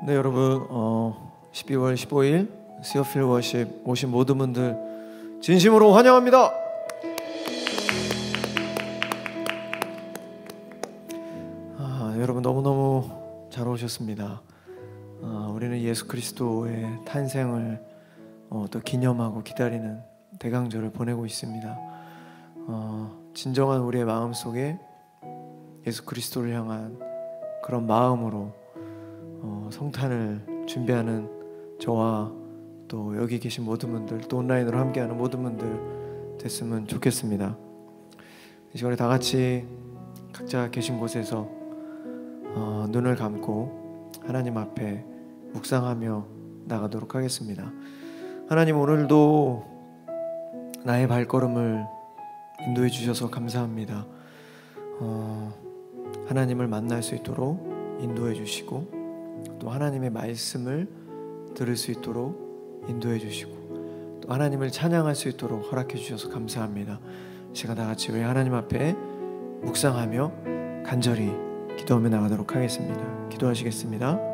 네, 여러분 12월 15일 시어필 워십 오신 모든 분들 진심으로 환영합니다. 여러분 너무너무 잘 오셨습니다. 우리는 예수 그리스도의 탄생을 또 기념하고 기다리는 대강절을 보내고 있습니다. 진정한 우리의 마음속에 예수 그리스도를 향한 그런 마음으로 성탄을 준비하는 저와 또 여기 계신 모든 분들, 또 온라인으로 함께하는 모든 분들 됐으면 좋겠습니다. 이 시간에 다 같이 각자 계신 곳에서 눈을 감고 하나님 앞에 묵상하며 나가도록 하겠습니다. 하나님, 오늘도 나의 발걸음을 인도해 주셔서 감사합니다. 하나님을 만날 수 있도록 인도해 주시고, 또 하나님의 말씀을 들을 수 있도록 인도해 주시고, 또 하나님을 찬양할 수 있도록 허락해 주셔서 감사합니다. 시간 다 같이 우리 하나님 앞에 묵상하며 간절히 기도하며 나가도록 하겠습니다. 기도하시겠습니다.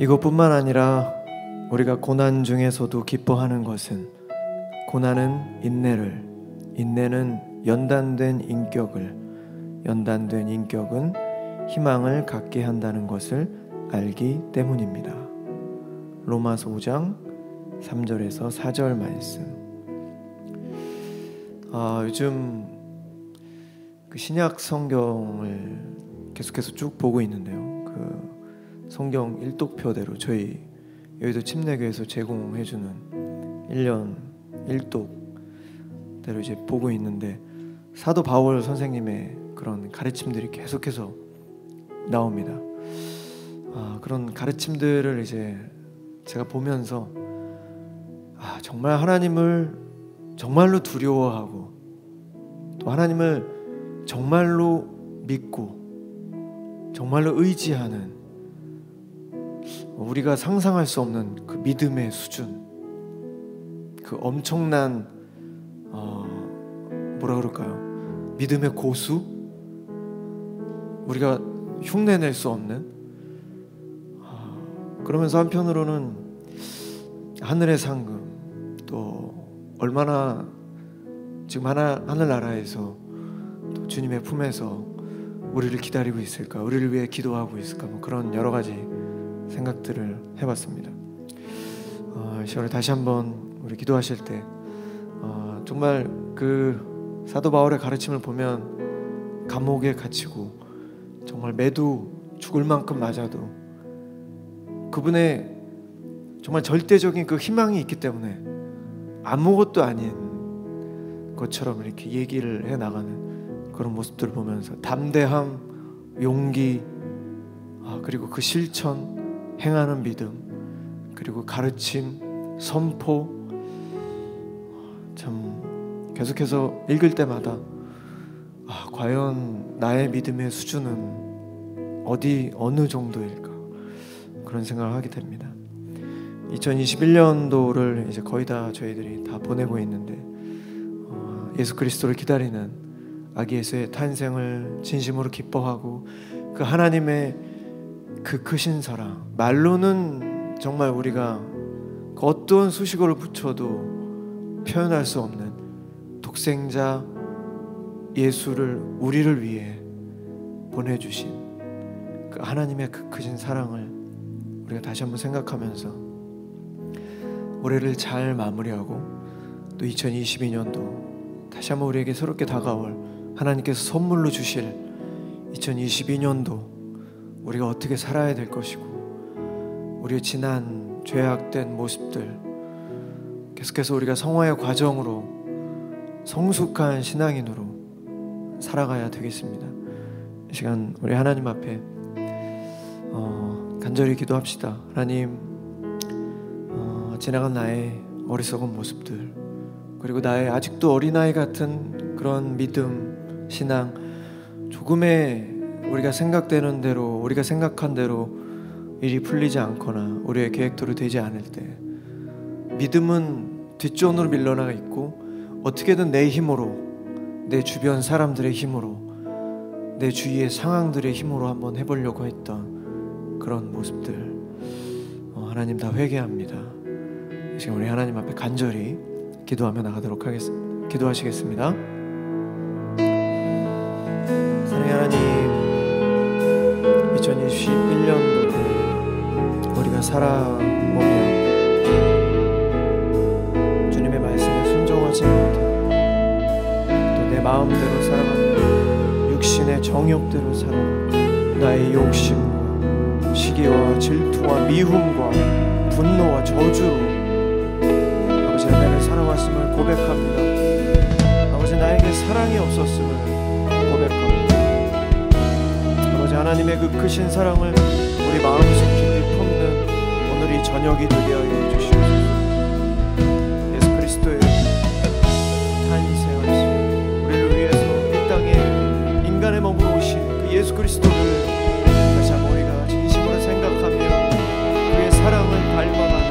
이것뿐만 아니라 우리가 고난 중에서도 기뻐하는 것은, 고난은 인내를, 인내는 연단된 인격을, 연단된 인격은 희망을 갖게 한다는 것을 알기 때문입니다. 로마서 5장 3절에서 4절 말씀. 요즘 그 신약 성경을 계속해서 쭉 보고 있는데요. 성경 일독표대로 저희 여의도 침례교에서 제공해주는 1년 일독대로 이제 보고 있는데, 사도 바울 선생님의 그런 가르침들이 계속해서 나옵니다. 그런 가르침들을 이제 제가 보면서 정말 하나님을 정말로 두려워하고, 또 하나님을 정말로 믿고 정말로 의지하는, 우리가 상상할 수 없는 그 믿음의 수준, 그 엄청난 뭐라 그럴까요? 믿음의 고수? 우리가 흉내낼 수 없는, 그러면서 한편으로는 하늘의 상금, 또 얼마나 지금 하늘나라에서 또 주님의 품에서 우리를 기다리고 있을까, 우리를 위해 기도하고 있을까, 그런 여러 가지 생각들을 해봤습니다. 이 시간에 다시 한번 우리 기도하실 때 정말 그 사도 바울의 가르침을 보면 감옥에 갇히고 정말 매도 죽을 만큼 맞아도 그분의 정말 절대적인 그 희망이 있기 때문에 아무것도 아닌 것처럼 이렇게 얘기를 해나가는 그런 모습들을 보면서 담대함, 용기, 그리고 그 실천, 행하는 믿음, 그리고 가르침, 선포, 참 계속해서 읽을 때마다 과연 나의 믿음의 수준은 어느 정도일까, 그런 생각을 하게 됩니다. 2021년도를 이제 거의 다 저희들이 다 보내고 있는데, 예수 그리스도를 기다리는 아기 예수의 탄생을 진심으로 기뻐하고, 그 하나님의 그 크신 사랑, 말로는 정말 우리가 그 어떤 수식어를 붙여도 표현할 수 없는 독생자 예수를 우리를 위해 보내주신 그 하나님의 그 크신 사랑을 우리가 다시 한번 생각하면서 올해를 잘 마무리하고 또 2022년도 다시 한번 우리에게 새롭게 다가올 하나님께서 선물로 주실 2022년도 우리가 어떻게 살아야 될 것이고 우리의 지난 죄악된 모습들 계속해서 우리가 성화의 과정으로 성숙한 신앙인으로 살아가야 되겠습니다. 이 시간 우리 하나님 앞에 간절히 기도합시다. 하나님, 지나간 나의 어리석은 모습들 그리고 나의 아직도 어린아이 같은 그런 믿음, 신앙 조금의 우리가 생각되는 대로 우리가 생각한 대로 일이 풀리지 않거나 우리의 계획대로 되지 않을 때 믿음은 뒷전으로 밀려나 있고 어떻게든 내 힘으로 내 주변 사람들의 힘으로 내 주위의 상황들의 힘으로 한번 해보려고 했던 그런 모습들 하나님 다 회개합니다. 지금 우리 하나님 앞에 간절히 기도하며 나가도록 하겠습니다. 기도하시겠습니다. 사랑의 하나님, 2021년도 우리가 살아보며 주님의 말씀에 순종하지 못해 또 내 마음대로 살아가고 육신의 정욕대로 살아가고 나의 욕심과 시기와 질투와 미움과 분노와 저주로 아버지 나를 살아왔음을 고백합니다. 아버지 나에게 사랑이 없었음을 고백합니다. 아버지 하나님의 그 크신 사랑을 우리 마음속 깊이 품는 오늘 이 저녁이 되게 하여 주시옵소서. 예수 그리스도의 탄생하신 우리를 위해서 이 땅에 인간의 몸으로 오신 그 예수 그리스도를 다시 한번 우리가 진심으로 생각하며 그의 사랑을 닮아가는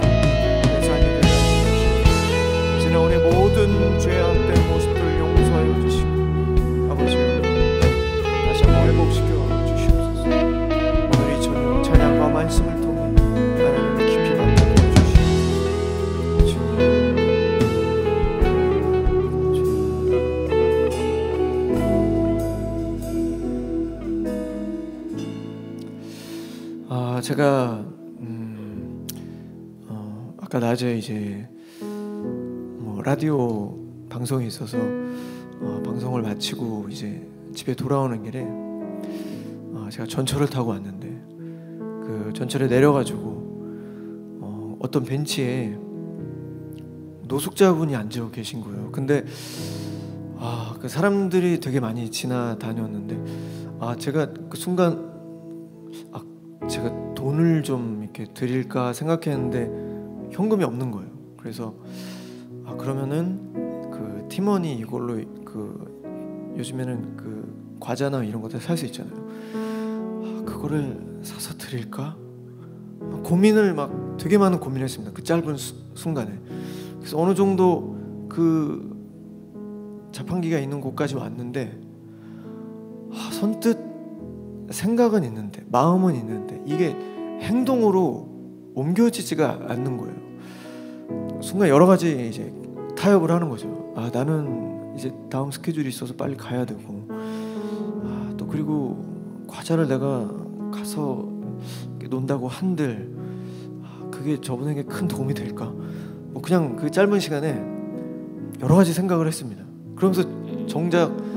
내 삶이 되게 하여 주시옵소서. 지난 우리 모든 죄악된 모습들을 용서하여 주시고 아버지 다시 한번 회복시켜 주시옵소서. 오늘 이 저녁 찬양과 말씀을 통해 하나님을 깊이 만나게 해주시옵소서. 제가 아까 낮에 이제 라디오 방송이 있어서 방송을 마치고 이제 집에 돌아오는 길에 제가 전철을 타고 왔는데 그 전철에 내려가지고 어떤 벤치에 노숙자분이 앉아 계신 거예요. 근데 그 사람들이 되게 많이 지나다녔는데 제가 그 순간 제가 돈을 좀 이렇게 드릴까 생각했는데 현금이 없는 거예요. 그래서 그러면은 그 팀원이 이걸로 그 요즘에는 그 과자나 이런 것들 살 수 있잖아요. 그거를 사서 드릴까? 고민을 막 되게 많은 고민을 했습니다. 그 짧은 순간에. 그래서 어느 정도 그 자판기가 있는 곳까지 왔는데 선뜻 생각은 있는데 마음은 있는데 이게 행동으로 옮겨지지가 않는 거예요. 순간 여러 가지 이제 타협을 하는 거죠. 나는 이제 다음 스케줄이 있어서 빨리 가야 되고 또 그리고 과자를 내가 가서 논다고 한들 그게 저분에게 큰 도움이 될까? 그냥 그 짧은 시간에 여러 가지 생각을 했습니다. 그러면서 정작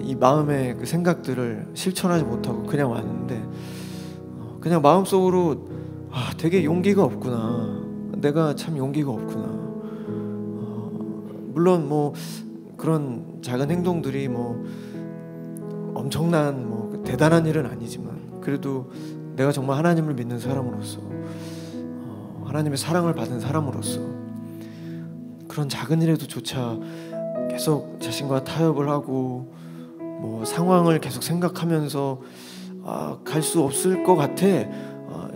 이 마음의 그 생각들을 실천하지 못하고 그냥 왔는데 그냥 마음속으로 되게 용기가 없구나. 내가 참 용기가 없구나. 물론 뭐 그런 작은 행동들이 뭐 엄청난 뭐 대단한 일은 아니지만 그래도 내가 정말 하나님을 믿는 사람으로서 하나님의 사랑을 받은 사람으로서 그런 작은 일에도 조차 계속 자신과 타협을 하고 뭐 상황을 계속 생각하면서 갈 수 없을 것 같아.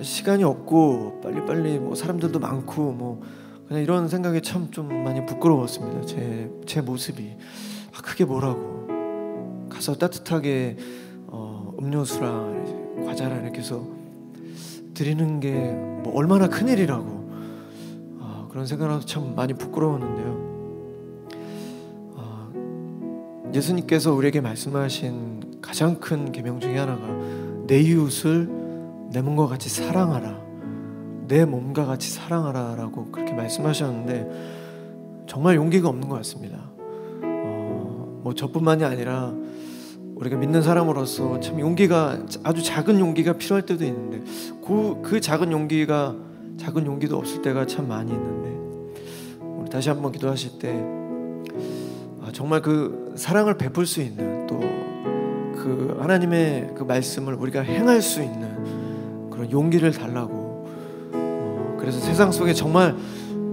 시간이 없고 빨리빨리 뭐 사람들도 많고 뭐 그냥 이런 생각이 참 좀 많이 부끄러웠습니다. 제 모습이 그게 뭐라고 가서 따뜻하게 음료수랑 과자랑 이렇게 해서 드리는 게 뭐 얼마나 큰일이라고 그런 생각을 참 많이 부끄러웠는데요. 예수님께서 우리에게 말씀하신 가장 큰 계명 중에 하나가 내 이웃을 내 몸과 같이 사랑하라, 내 몸과 같이 사랑하라 라고 그렇게 말씀하셨는데 정말 용기가 없는 것 같습니다. 뭐 저뿐만이 아니라 우리가 믿는 사람으로서 참 용기가, 아주 작은 용기가 필요할 때도 있는데 그 작은 용기도 없을 때가 참 많이 있는데, 우리 다시 한번 기도하실 때 정말 그 사랑을 베풀 수 있는, 또 그 하나님의 그 말씀을 우리가 행할 수 있는 그런 용기를 달라고, 그래서 세상 속에 정말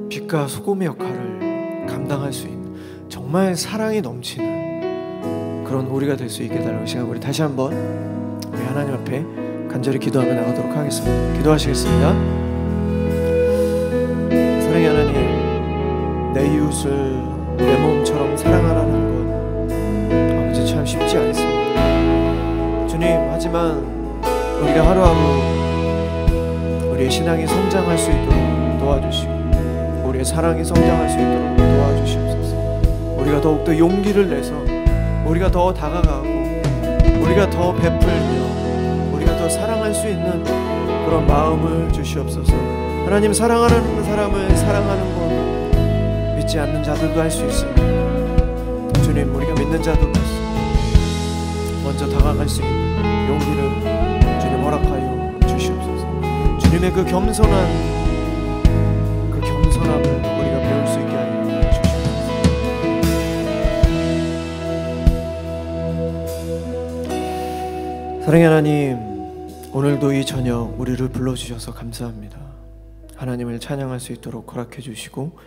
빛과 소금의 역할을 감당할 수 있는 정말 사랑이 넘치는 그런 우리가 될 수 있게 달라고 시간, 우리 다시 한번 우리 하나님 앞에 간절히 기도하며 나가도록 하겠습니다. 기도하시겠습니다. 사랑의 하나님, 내 이웃을 내 몸처럼 사랑하라는 것 아버지 참 쉽지 않습니다. 주님, 하지만 우리가 하루하루 우리의 신앙이 성장할 수 있도록 도와주시고 우리의 사랑이 성장할 수 있도록 도와주시옵소서. 우리가 더욱더 용기를 내서 우리가 더 다가가고 우리가 더 베풀며 우리가 더 사랑할 수 있는 그런 마음을 주시옵소서. 하나님, 사랑하는 사람을 사랑하는 것 믿지 않는 자들도 할 수 있습니다. 주님, 우리가 믿는 자들로서 먼저 다가갈 수 있는 용기를 주님 허락하여 주시옵소서. 주님의 그 겸손함을 우리가 배울 수 있게 하여 주시옵소서. 사랑의 하나님, 오늘도 이 저녁 우리를 불러주셔서 감사합니다. 하나님을 찬양할 수 있도록 허락해 주시고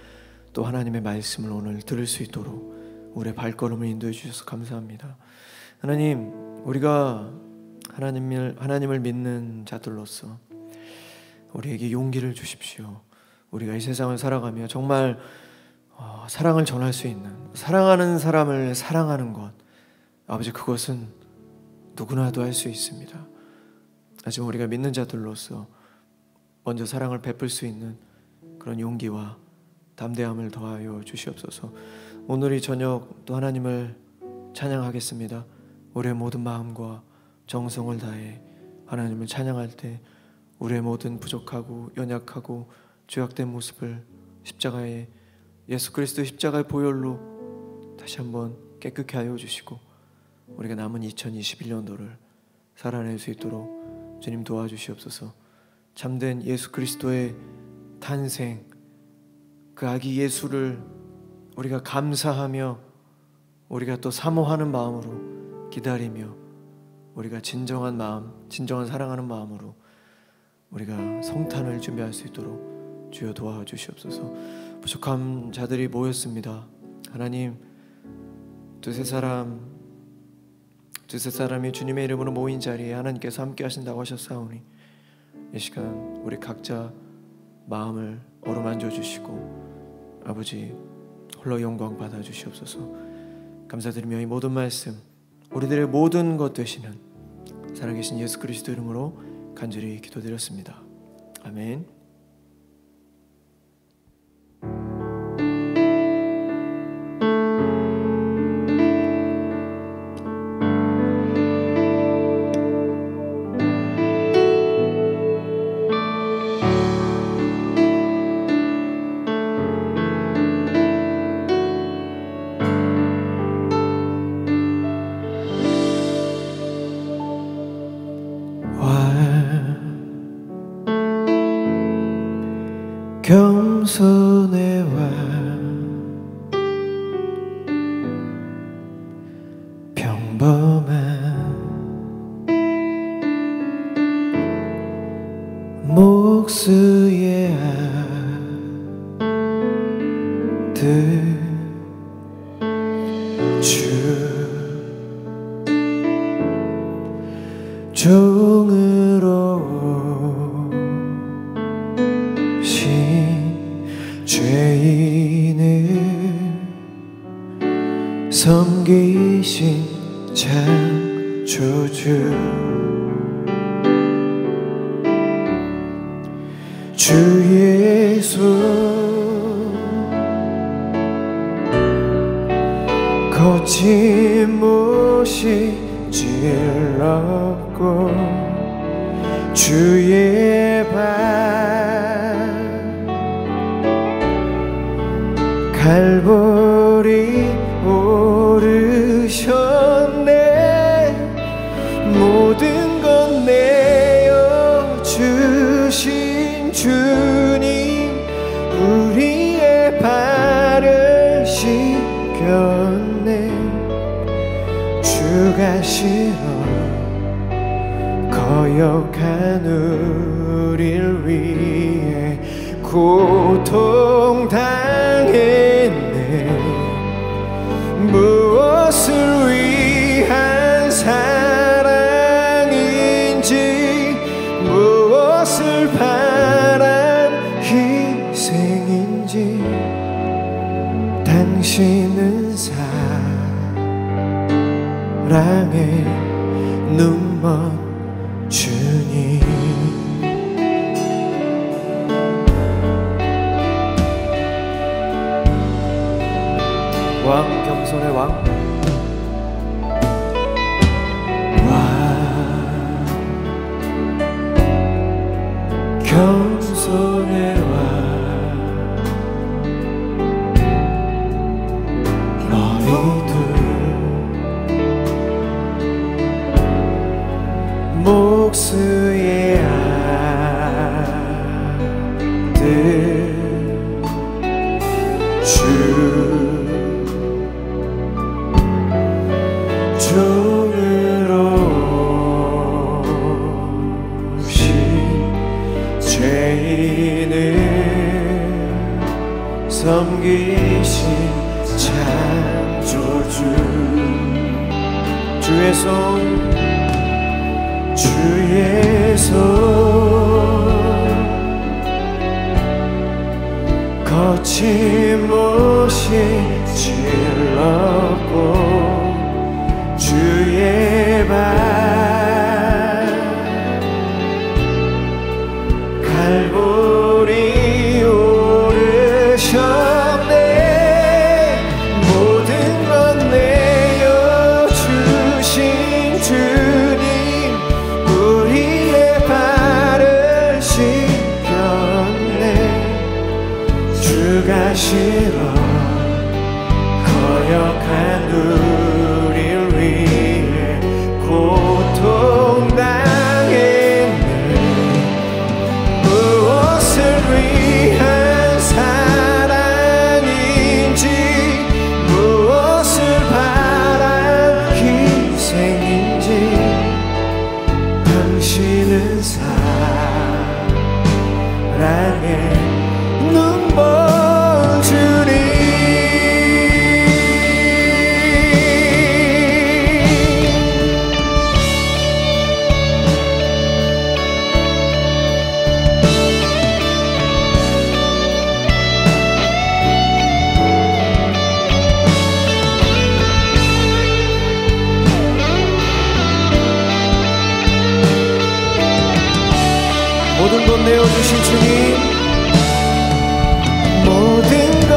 또 하나님의 말씀을 오늘 들을 수 있도록 우리의 발걸음을 인도해 주셔서 감사합니다. 하나님, 우리가 하나님을 믿는 자들로서 우리에게 용기를 주십시오. 우리가 이 세상을 살아가며 정말 사랑을 전할 수 있는, 사랑하는 사람을 사랑하는 것, 아버지, 그것은 누구나도 할 수 있습니다. 하지만 우리가 믿는 자들로서 먼저 사랑을 베풀 수 있는 그런 용기와 담대함을 더하여 주시옵소서. 오늘 이 저녁 또 하나님을 찬양하겠습니다. 우리의 모든 마음과 정성을 다해 하나님을 찬양할 때 우리의 모든 부족하고 연약하고 죄악된 모습을 십자가에, 예수 그리스도의 십자가의 보혈로 다시 한번 깨끗게 하여 주시고 우리가 남은 2021년도를 살아낼 수 있도록 주님 도와주시옵소서. 참된 예수 그리스도의 탄생, 그 아기 예수를 우리가 감사하며 우리가 또 사모하는 마음으로 기다리며 우리가 진정한 마음, 진정한 사랑하는 마음으로 우리가 성탄을 준비할 수 있도록 주여 도와주시옵소서. 부족한 자들이 모였습니다. 하나님, 두세 사람이 주님의 이름으로 모인 자리에 하나님께서 함께 하신다고 하셨사오니 이 시간 우리 각자 마음을 어루만져 주시고 아버지 홀로 영광 받아 주시옵소서. 감사드리며 이 모든 말씀 우리들의 모든 것 되시는 살아계신 예수 그리스도 이름으로 간절히 기도드렸습니다. 아멘. 겸손해 와 평범한 목수의 아들 주 종으로 죄인을 섬기신 창조주 주 예수 거침없이 찔렀고 주의 발 갈보리 오르셨네. 모든 것 내어주신 주님 우리의 발을 씻겼네. 주가 싫어 거역한 우릴 위해 고통당했네. 무엇을 위한 사랑인지 무엇을 바란 희생인지 당신은 사랑의 눈먼 주님. 왕 겸손의 왕 겸손의 왕 너희들 목수의 아들 주 종으로 오신 죄인을 섬기신 창조주. 주의 손 주의 손 거침없이 찔렀고 주의 발 갈보리 오르셨네. 모든 것 내어주신 주님 우리의 발을 씻겼네. 주가 싫어 거역한 우릴 위해 고통당했네. 무엇을 위한 사랑인지 무엇을 바란 희생인지 당신은 사랑의 눈먼 주님. 모든 것 내어주신 주님 모든 것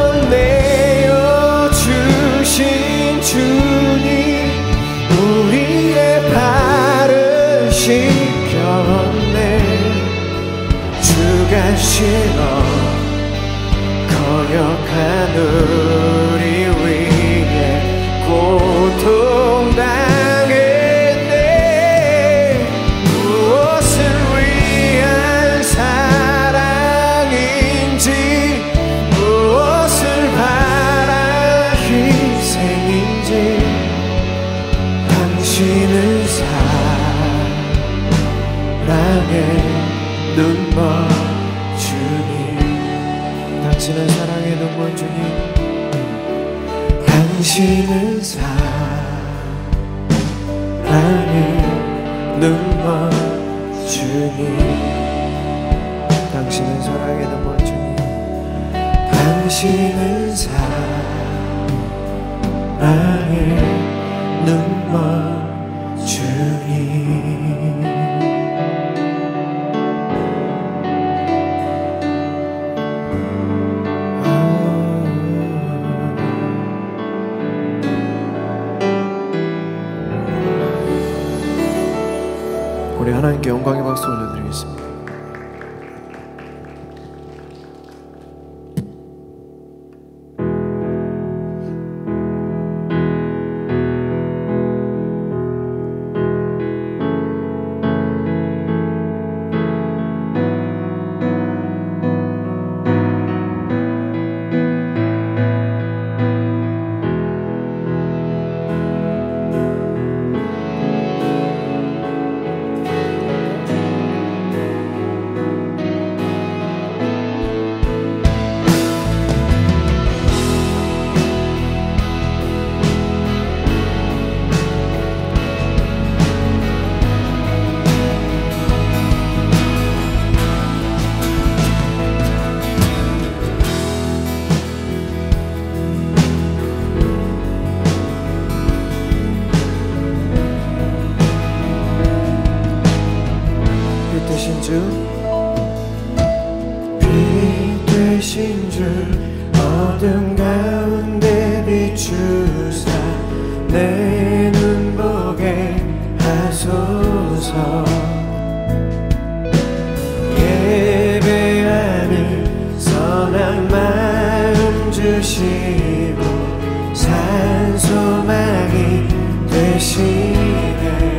내어주신 주님 우리의 발을 씻겼네. 주가 싫어 거역한 우리 위해 고통당했네. 무엇을 위한 사랑인지 무엇을 바란 희생인지 당신은 사랑의 눈먼 주님. 당신은 사랑의 눈먼 주님. 당신은 사랑의 눈먼 주님. 당신은 사랑의 눈먼 주님. 당신은 사랑의 눈먼 주님. 우리 하나님께 영광의 박수 올려드리겠습니다. 빛 되신 주 어둠 가운데 비추사 내 눈 보게 하소서. 예배하는 선한 마음 주시고 산소망이 되시네.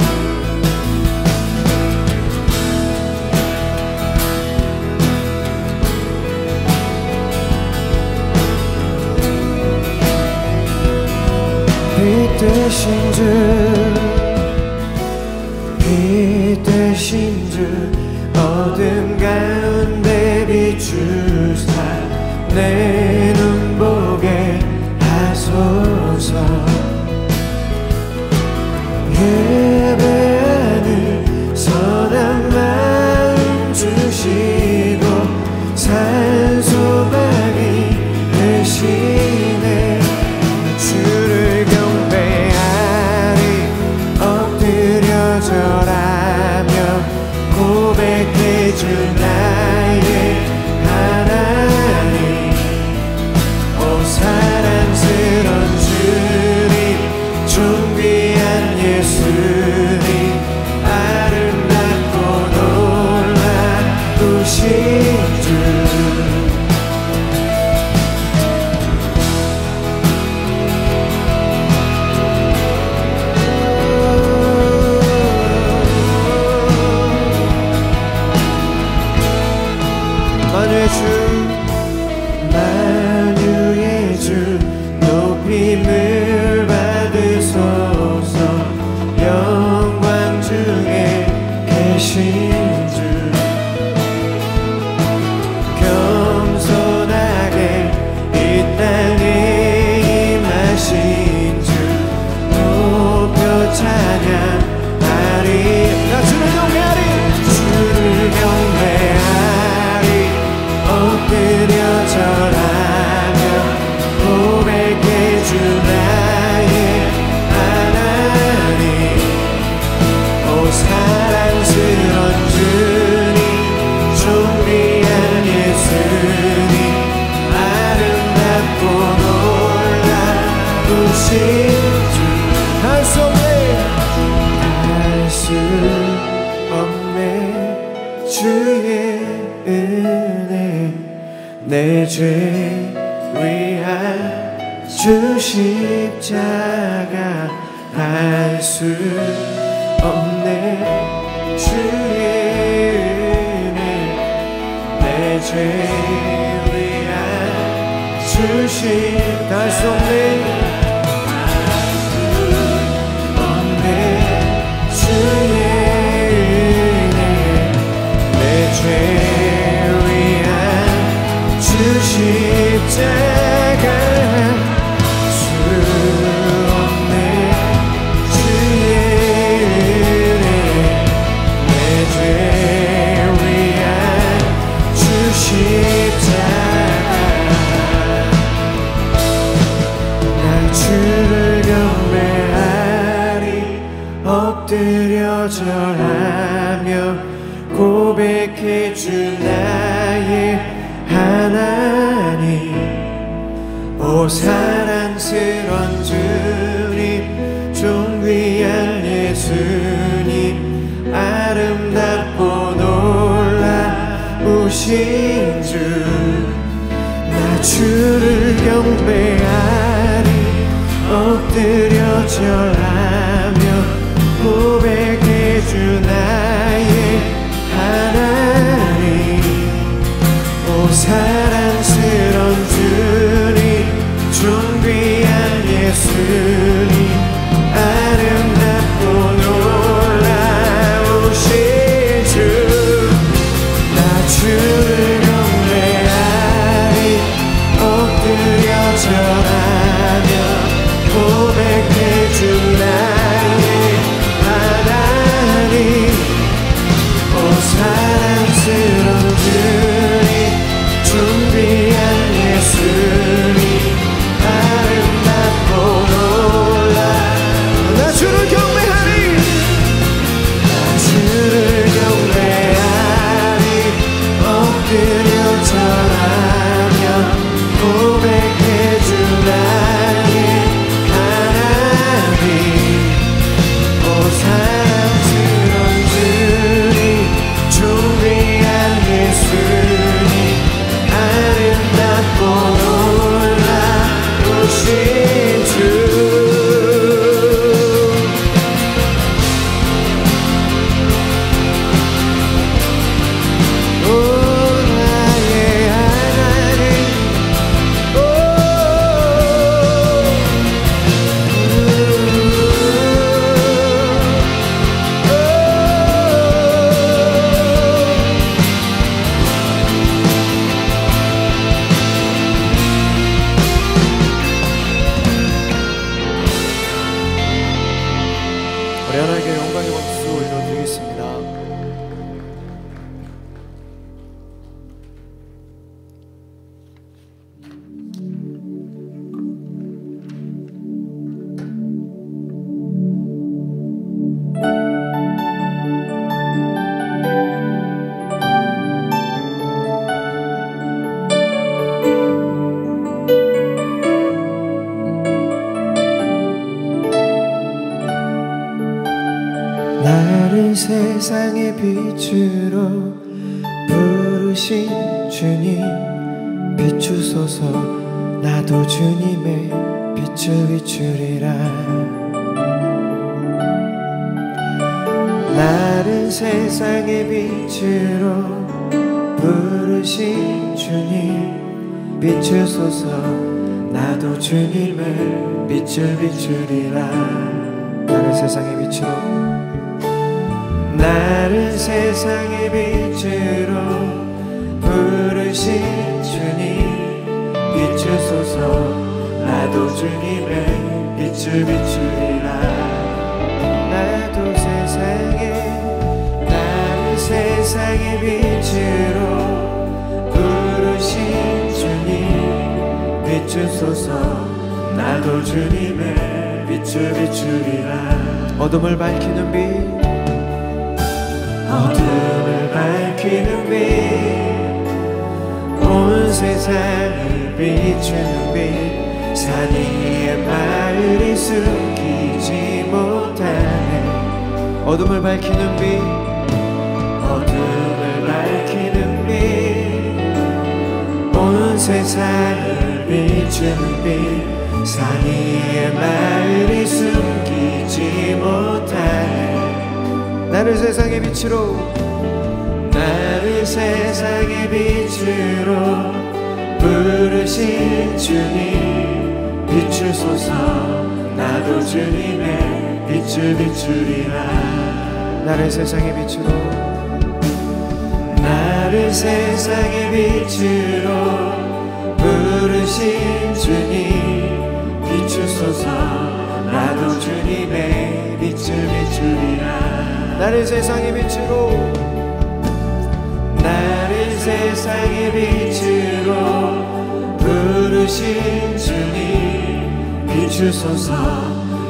빛 되신 주, 빛 되신 주 어둠 가운데 비추사 내 눈 보게 하소서. 예배하는 선한 마음 주시고 산소망이 되시네. 주를 경배하리 엎드려 절하며 고백해 줄 나의 하나님. 오 사랑스런 주님 존귀한 예수님 아름답고 놀라우신 주. 만유의 주 높임을 받으소서. 영광 중에 계신 주 겸손하게 이 땅에 임하신 주 높여 찬양하리. 나 주를 경배하리. 주를 경배하리 엎드려 절하며 고백해 주 나의 하나님. 오 사랑스런 주님 존귀한 예수님 아름답고 놀라우신 주. 할 수 없네 주의 은혜. 내 죄 위한 주 십자가 할 수 없네 주의 은혜. 내 죄 위한 주 십자가 할 수 없네 주의 은혜. 내 죄 십자가 수 없네 주의 은혜. 내 죄 위한 주 십자가. 나 주를 경배하리 엎드려 절하며 고백해 주 나의 하나님. 오 사랑스런 주님 존귀한 예수님 아름다운 주를 경배하리 엎드려 절하며 고백해주 나의 하나님. 오 사랑스러운 주님 존귀한 예수님 아름답고 놀라우신 주. 나 주를 경배하리 엎드려 절하며 고백해주 나의 하나님. 오 사랑스러운 주님 존귀한 예수님 아름답고 놀라. 나 주를 경배하리 나 주를 경배하리 엎드려 절하며 고백해주 나의 하나님. 오 사랑스러운 주님 존귀한 예수님 아름답고 놀라우신 주. 우리 하나님께 영광의 박수 올려드리겠습니다. 나를 세상의 빛으로 부르신 주님 비추소서. 나도 주님의 빛을 비추리라. 나를 세상의 빛으로 부르신 주님 비추소서. 나도 주님의 빛을 비추리라. 나를 세상의 빛으로 나를 세상의 빛으로 부르신 주님 비추소서. 나도 주님의 빛을 비추리라. 나를 세상의 빛으로 부르신 주님 비추소서. 나도 주님의 빛을 비추리라. 어둠을 밝히는 빛 어둠을 밝히는 빛 온 세상을 비추는 빛 산 위의 마을이 숨기지 못하네. 어둠을 밝히는 빛 어둠을 밝히는 빛 온 세상을 비추는 빛 산 위의 마을이 숨기지 못하네. 나를 세상의 빛으로 나를 세상의 빛으로 부르신 주님 비추소서. 나도 주님의 빛을 비추리라. 나를 세상의 빛으로 나를 세상의 빛으로 부르신 주님 비추소서. 나도 주님의 빛을 비추리라. 나를 세상의 빛으로 나를 세상의 빛으로 부르신 주님 비추소서.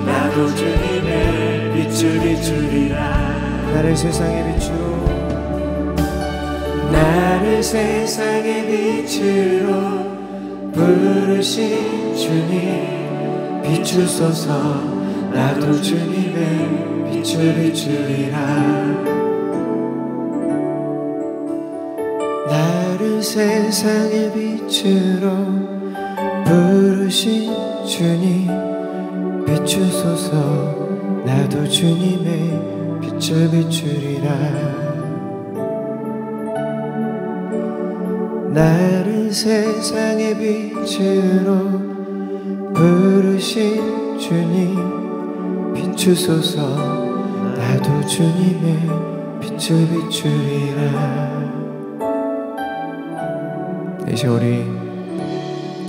나도 주님의 빛을 비추리라. 나를 세상의 빛으로 나를 세상의 빛으로 부르신 주님 비추소서. 나도 주님의 빛을 비추리라. 나를 세상의 빛으로 부르신 주님 비추소서. 나도 주님의 빛을 비추리라. 나를 세상의 빛으로 부르신 주님 비추소서. 나도 주님의 빛을 비추리라. 이제 우리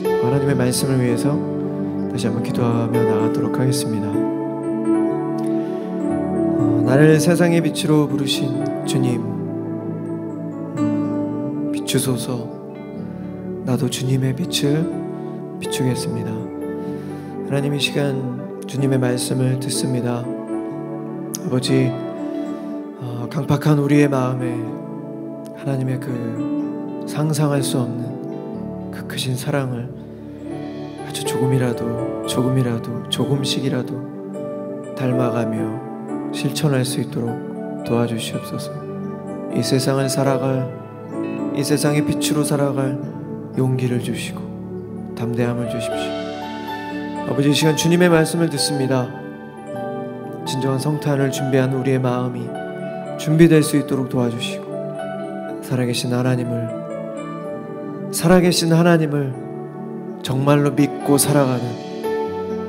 하나님의 말씀을 위해서 다시 한번 기도하며 나가도록 하겠습니다. 나를 세상의 빛으로 부르신 주님 비추소서. 나도 주님의 빛을 비추겠습니다. 하나님, 이 시간 주님의 말씀을 듣습니다. 아버지, 강팍한 우리의 마음에 하나님의 그 상상할 수 없는 그 크신 사랑을 아주 조금씩이라도 닮아가며 실천할 수 있도록 도와주시옵소서. 이 세상을 살아갈, 이 세상의 빛으로 살아갈 용기를 주시고 담대함을 주십시오. 아버지, 이 시간 주님의 말씀을 듣습니다. 진정한 성탄을 준비한 우리의 마음이 준비될 수 있도록 도와주시고 살아계신 하나님을 정말로 믿고 살아가는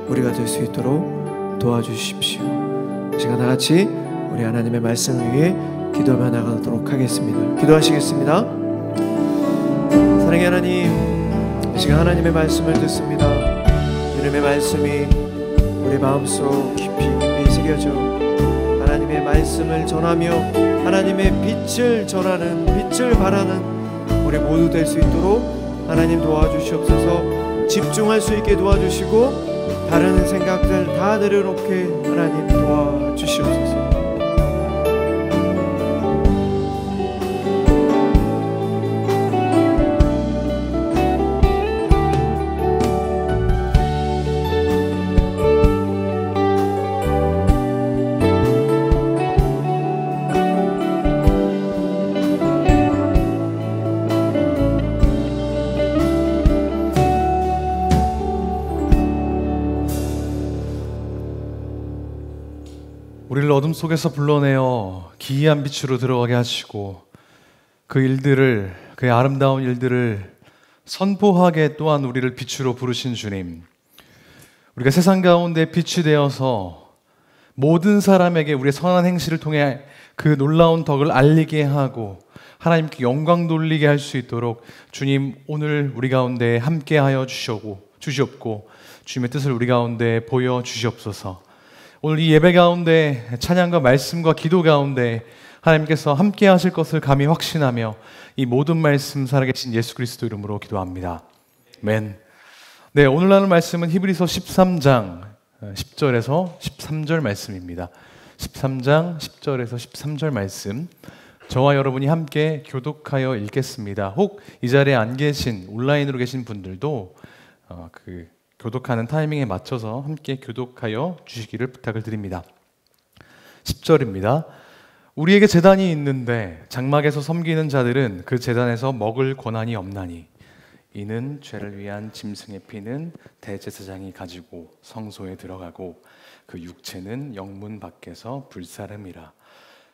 우리가 될 수 있도록 도와주십시오. 이 시간 다같이 우리 하나님의 말씀을 위해 기도하며 나가도록 하겠습니다. 기도하시겠습니다. 사랑의 하나님, 이 시간 하나님의 말씀을 듣습니다. 주님의 말씀이 우리 마음속 깊이 새겨져 하나님의 말씀을 전하며 하나님의 빛을 전하는, 빛을 바라는 우리 모두 될 수 있도록 하나님 도와주시옵소서. 집중할 수 있게 도와주시고 다른 생각들 다 내려놓게 하나님 도와주시옵소서. 우리를 어둠 속에서 불러내어 기이한 빛으로 들어가게 하시고 그 일들을, 그의 아름다운 일들을 선포하게 또한 우리를 빛으로 부르신 주님, 우리가 세상 가운데 빛이 되어서 모든 사람에게 우리의 선한 행실을 통해 그 놀라운 덕을 알리게 하고 하나님께 영광 돌리게 할 수 있도록 주님, 오늘 우리 가운데 함께하여 주시옵고 주님의 뜻을 우리 가운데 보여주시옵소서. 오늘 이 예배 가운데 찬양과 말씀과 기도 가운데 하나님께서 함께 하실 것을 감히 확신하며 이 모든 말씀 살아계신 예수 그리스도 이름으로 기도합니다. 아멘. 네, 오늘 나눌 말씀은 히브리서 13장 10절에서 13절 말씀입니다. 13장 10절에서 13절 말씀, 저와 여러분이 함께 교독하여 읽겠습니다. 혹 이 자리에 안 계신, 온라인으로 계신 분들도 교독하는 타이밍에 맞춰서 함께 교독하여 주시기를 부탁을 드립니다. 10절입니다. 우리에게 제단이 있는데 장막에서 섬기는 자들은 그 제단에서 먹을 권한이 없나니 이는 죄를 위한 짐승의 피는 대제사장이 가지고 성소에 들어가고 그 육체는 영문 밖에서 불사름이라.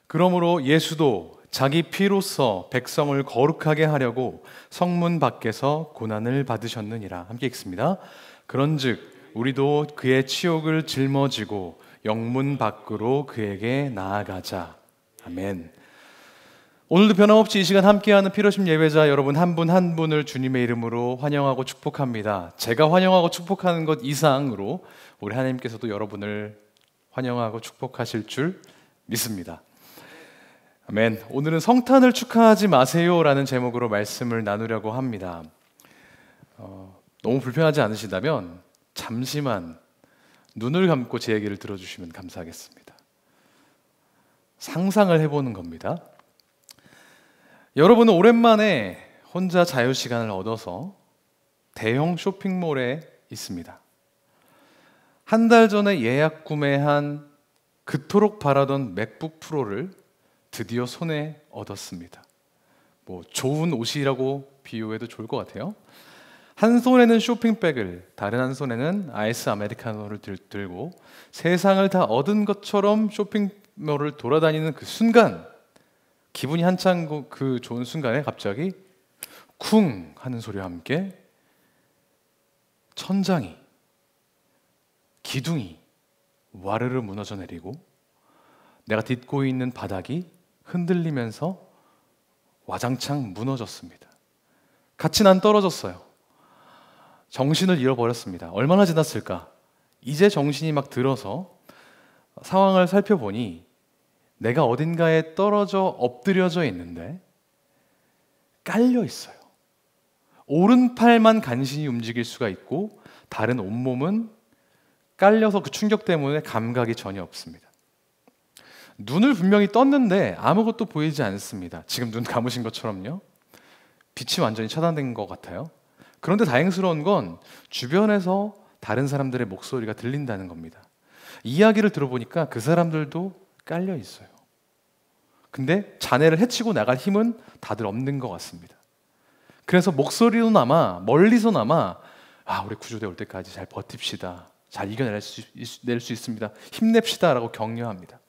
그러므로 예수도 자기 피로써 백성을 거룩하게 하려고 성문 밖에서 고난을 받으셨느니라. 함께 읽습니다. 그런즉 우리도 그의 치욕을 짊어지고 영문 밖으로 그에게 나아가자. 아멘. 오늘도 변함없이 이 시간 함께하는 피로심 예배자 여러분 한 분 한 분을 주님의 이름으로 환영하고 축복합니다. 제가 환영하고 축복하는 것 이상으로 우리 하나님께서도 여러분을 환영하고 축복하실 줄 믿습니다. 아멘. 오늘은 성탄을 축하하지 마세요라는 제목으로 말씀을 나누려고 합니다. 너무 불편하지 않으시다면 잠시만 눈을 감고 제 얘기를 들어주시면 감사하겠습니다. 상상을 해보는 겁니다. 여러분은 오랜만에 혼자 자유시간을 얻어서 대형 쇼핑몰에 있습니다. 한 달 전에 예약 구매한 그토록 바라던 맥북 프로를 드디어 손에 얻었습니다. 뭐 좋은 옷이라고 비유해도 좋을 것 같아요. 한 손에는 쇼핑백을, 다른 한 손에는 아이스 아메리카노를 들고 세상을 다 얻은 것처럼 쇼핑몰을 돌아다니는 그 순간, 기분이 한창 그 좋은 순간에 갑자기 쿵 하는 소리와 함께 천장이, 기둥이 와르르 무너져 내리고 내가 딛고 있는 바닥이 흔들리면서 와장창 무너졌습니다. 같이 난 떨어졌어요. 정신을 잃어버렸습니다. 얼마나 지났을까? 이제 정신이 막 들어서 상황을 살펴보니 내가 어딘가에 떨어져 엎드려져 있는데 깔려 있어요. 오른팔만 간신히 움직일 수가 있고 다른 온몸은 깔려서 그 충격 때문에 감각이 전혀 없습니다. 눈을 분명히 떴는데 아무것도 보이지 않습니다. 지금 눈 감으신 것처럼요. 빛이 완전히 차단된 것 같아요. 그런데 다행스러운 건 주변에서 다른 사람들의 목소리가 들린다는 겁니다. 이야기를 들어보니까 그 사람들도 깔려 있어요. 근데 자네를 해치고 나갈 힘은 다들 없는 것 같습니다. 그래서 목소리로나마 멀리서나마 우리 구조대 올 때까지 잘 버팁시다. 잘 이겨낼 수 있습니다. 힘냅시다 라고 격려합니다.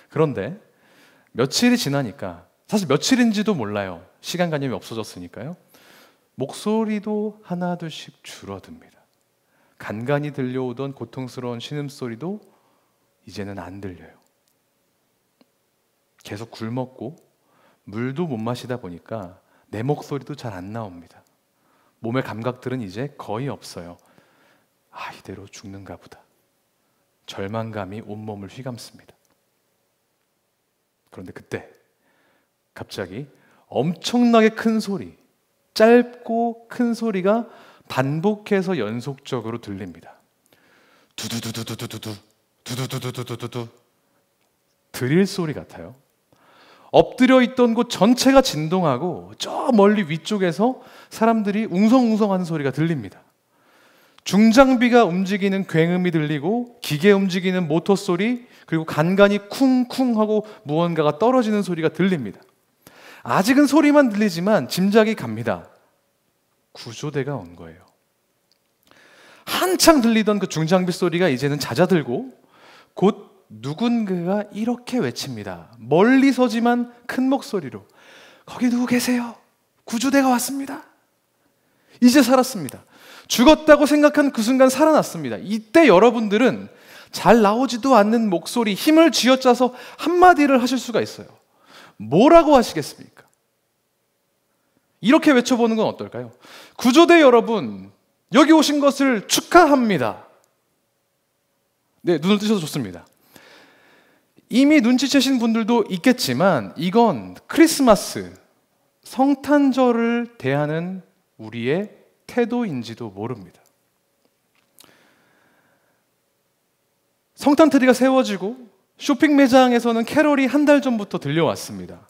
그런데 며칠이 지나니까, 사실 며칠인지도 몰라요. 시간관념이 없어졌으니까요. 목소리도 하나둘씩 줄어듭니다. 간간히 들려오던 고통스러운 신음소리도 이제는 안 들려요. 계속 굶었고 물도 못 마시다 보니까 내 목소리도 잘 안 나옵니다. 몸의 감각들은 이제 거의 없어요. 이대로 죽는가 보다. 절망감이 온몸을 휘감습니다. 그런데 그때 갑자기 엄청나게 큰 소리, 짧고 큰 소리가 반복해서 연속적으로 들립니다. 두두두두두두두, 두두두두두두두. 드릴 소리 같아요. 엎드려 있던 곳 전체가 진동하고 저 멀리 위쪽에서 사람들이 웅성웅성하는 소리가 들립니다. 중장비가 움직이는 굉음이 들리고 기계 움직이는 모터 소리, 그리고 간간히 쿵쿵하고 무언가가 떨어지는 소리가 들립니다. 아직은 소리만 들리지만 짐작이 갑니다. 구조대가 온 거예요. 한창 들리던 그 중장비 소리가 이제는 잦아들고 곧 누군가가 이렇게 외칩니다. 멀리서지만 큰 목소리로, 거기 누구 계세요? 구조대가 왔습니다. 이제 살았습니다. 죽었다고 생각한 그 순간 살아났습니다. 이때 여러분들은 잘 나오지도 않는 목소리, 힘을 쥐어짜서 한마디를 하실 수가 있어요. 뭐라고 하시겠습니까? 이렇게 외쳐보는 건 어떨까요? 구조대 여러분, 여기 오신 것을 축하합니다. 네, 눈을 뜨셔도 좋습니다. 이미 눈치채신 분들도 있겠지만 이건 크리스마스, 성탄절을 대하는 우리의 태도인지도 모릅니다. 성탄트리가 세워지고 쇼핑 매장에서는 캐롤이 한 달 전부터 들려왔습니다.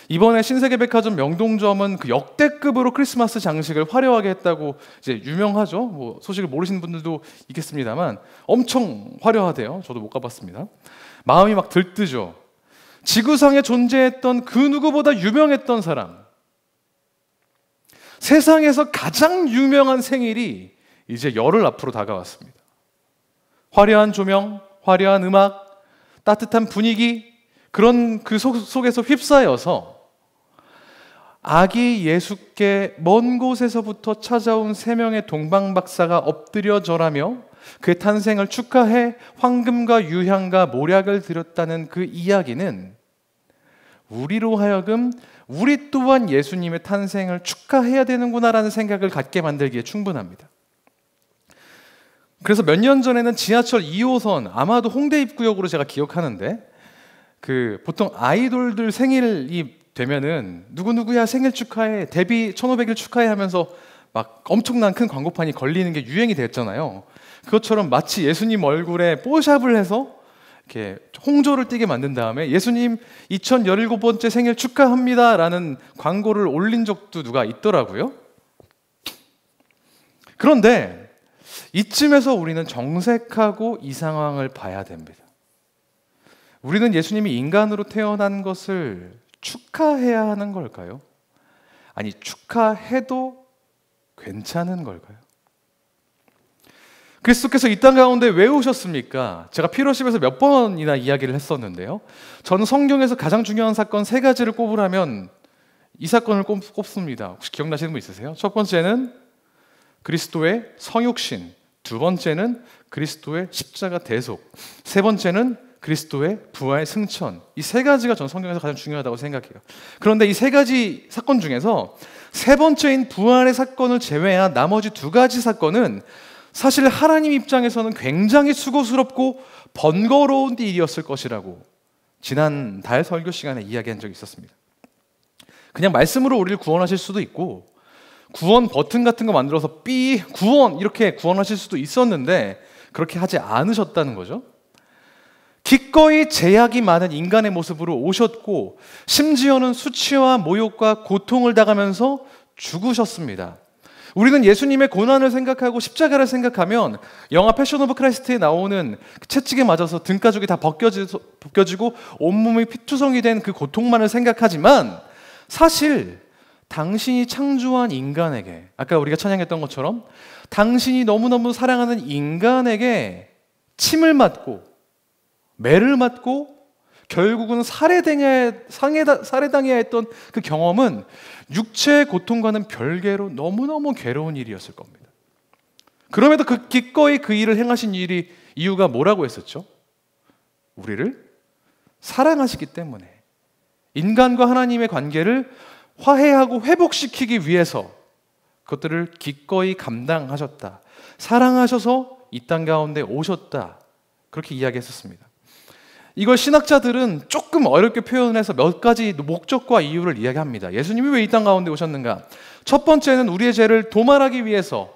이번에 신세계백화점 명동점은 그 역대급으로 크리스마스 장식을 화려하게 했다고 이제 유명하죠. 뭐 소식을 모르시는 분들도 있겠습니다만 엄청 화려하대요. 저도 못 가봤습니다. 마음이 막 들뜨죠. 지구상에 존재했던 그 누구보다 유명했던 사람, 세상에서 가장 유명한 생일이 이제 열흘 앞으로 다가왔습니다. 화려한 조명, 화려한 음악, 따뜻한 분위기, 그런 그 속에서 휩싸여서 아기 예수께 먼 곳에서부터 찾아온 3명의 동방박사가 엎드려 절하며 그의 탄생을 축하해 황금과 유향과 모략을 드렸다는 그 이야기는 우리로 하여금 우리 또한 예수님의 탄생을 축하해야 되는구나라는 생각을 갖게 만들기에 충분합니다. 그래서 몇 년 전에는 지하철 2호선, 아마도 홍대 입구역으로 제가 기억하는데, 그 보통 아이돌들 생일이 되면은 누구누구야 생일 축하해, 데뷔 1500일 축하해 하면서 막 엄청난 큰 광고판이 걸리는 게 유행이 됐잖아요. 그것처럼 마치 예수님 얼굴에 뽀샵을 해서 이렇게 홍조를 띠게 만든 다음에 예수님 2017번째 생일 축하합니다 라는 광고를 올린 적도 누가 있더라고요. 그런데 이쯤에서 우리는 정색하고 이 상황을 봐야 됩니다. 우리는 예수님이 인간으로 태어난 것을 축하해야 하는 걸까요? 아니, 축하해도 괜찮은 걸까요? 그리스도께서 이 땅 가운데 왜 오셨습니까? 제가 피로십에서 몇 번이나 이야기를 했었는데요. 저는 성경에서 가장 중요한 사건 3가지를 꼽으라면 이 사건을 꼽습니다. 혹시 기억나시는 분 있으세요? 첫 번째는 그리스도의 성육신, 두 번째는 그리스도의 십자가 대속, 세 번째는 그리스도의 부활 승천. 이 3가지가 전 성경에서 가장 중요하다고 생각해요. 그런데 이 3가지 사건 중에서 세 번째인 부활의 사건을 제외한 나머지 2가지 사건은 사실 하나님 입장에서는 굉장히 수고스럽고 번거로운 일이었을 것이라고 지난 달 설교 시간에 이야기한 적이 있었습니다. 그냥 말씀으로 우리를 구원하실 수도 있고 구원 버튼 같은 거 만들어서 구원 이렇게 구원하실 수도 있었는데 그렇게 하지 않으셨다는 거죠. 기꺼이 제약이 많은 인간의 모습으로 오셨고 심지어는 수치와 모욕과 고통을 당하면서 죽으셨습니다. 우리는 예수님의 고난을 생각하고 십자가를 생각하면 영화 패션 오브 크라이스트에 나오는 채찍에 맞아서 등가죽이 다 벗겨지고 온몸이 피투성이 된 그 고통만을 생각하지만 사실 당신이 창조한 인간에게, 아까 우리가 찬양했던 것처럼 당신이 너무너무 사랑하는 인간에게 침을 맞고 매를 맞고 결국은 살해당해야 했던 그 경험은 육체의 고통과는 별개로 너무너무 괴로운 일이었을 겁니다. 그럼에도 기꺼이 그 일을 행하신 이유가 뭐라고 했었죠? 우리를 사랑하시기 때문에, 인간과 하나님의 관계를 화해하고 회복시키기 위해서 그것들을 기꺼이 감당하셨다. 사랑하셔서 이 땅 가운데 오셨다. 그렇게 이야기했었습니다. 이걸 신학자들은 조금 어렵게 표현해서 몇 가지 목적과 이유를 이야기합니다. 예수님이 왜 이 땅 가운데 오셨는가? 첫 번째는 우리의 죄를 도말하기 위해서,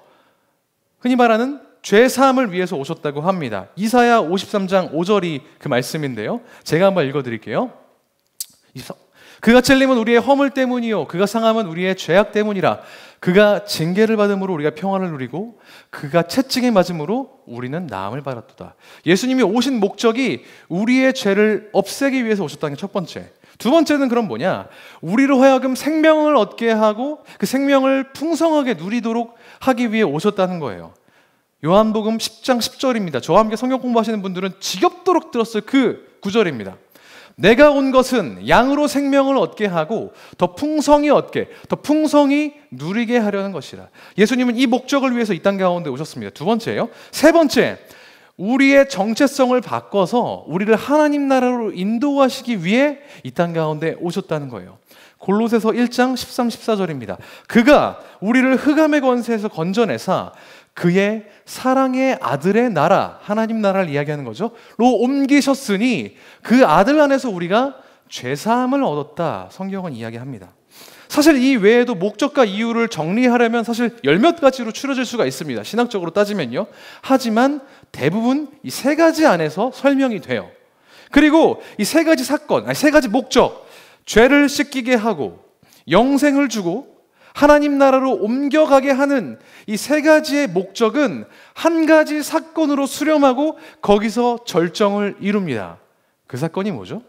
흔히 말하는 죄 사함을 위해서 오셨다고 합니다. 이사야 53장 5절이 그 말씀인데요. 제가 한번 읽어드릴게요. 그가 찔림은 우리의 허물 때문이요 그가 상함은 우리의 죄악 때문이라. 그가 징계를 받음으로 우리가 평안을 누리고 그가 채찍에 맞음으로 우리는 나음을 받았도다. 예수님이 오신 목적이 우리의 죄를 없애기 위해서 오셨다는 게 첫 번째. 두 번째는 그럼 뭐냐? 우리로 하여금 생명을 얻게 하고 그 생명을 풍성하게 누리도록 하기 위해 오셨다는 거예요. 요한복음 10장 10절입니다. 저와 함께 성경 공부하시는 분들은 지겹도록 들었을 그 구절입니다. 내가 온 것은 양으로 생명을 얻게 하고 더 풍성히 얻게, 더 풍성히 누리게 하려는 것이라. 예수님은 이 목적을 위해서 이 땅 가운데 오셨습니다. 두 번째예요. 세 번째, 우리의 정체성을 바꿔서 우리를 하나님 나라로 인도하시기 위해 이 땅 가운데 오셨다는 거예요. 골로새서 1장 13, 14절입니다. 그가 우리를 흑암의 권세에서 건져내사 그의 사랑의 아들의 나라, 하나님 나라를 이야기하는 거죠. 로 옮기셨으니 그 아들 안에서 우리가 죄사함을 얻었다. 성경은 이야기합니다. 사실 이 외에도 목적과 이유를 정리하려면 사실 10몇 가지로 추려질 수가 있습니다. 신학적으로 따지면요. 하지만 대부분 이 3가지 안에서 설명이 돼요. 그리고 이 3가지 사건, 3가지 목적, 죄를 씻기게 하고 영생을 주고 하나님 나라로 옮겨가게 하는 이 3가지의 목적은 한 가지 사건으로 수렴하고 거기서 절정을 이룹니다. 그 사건이 뭐죠?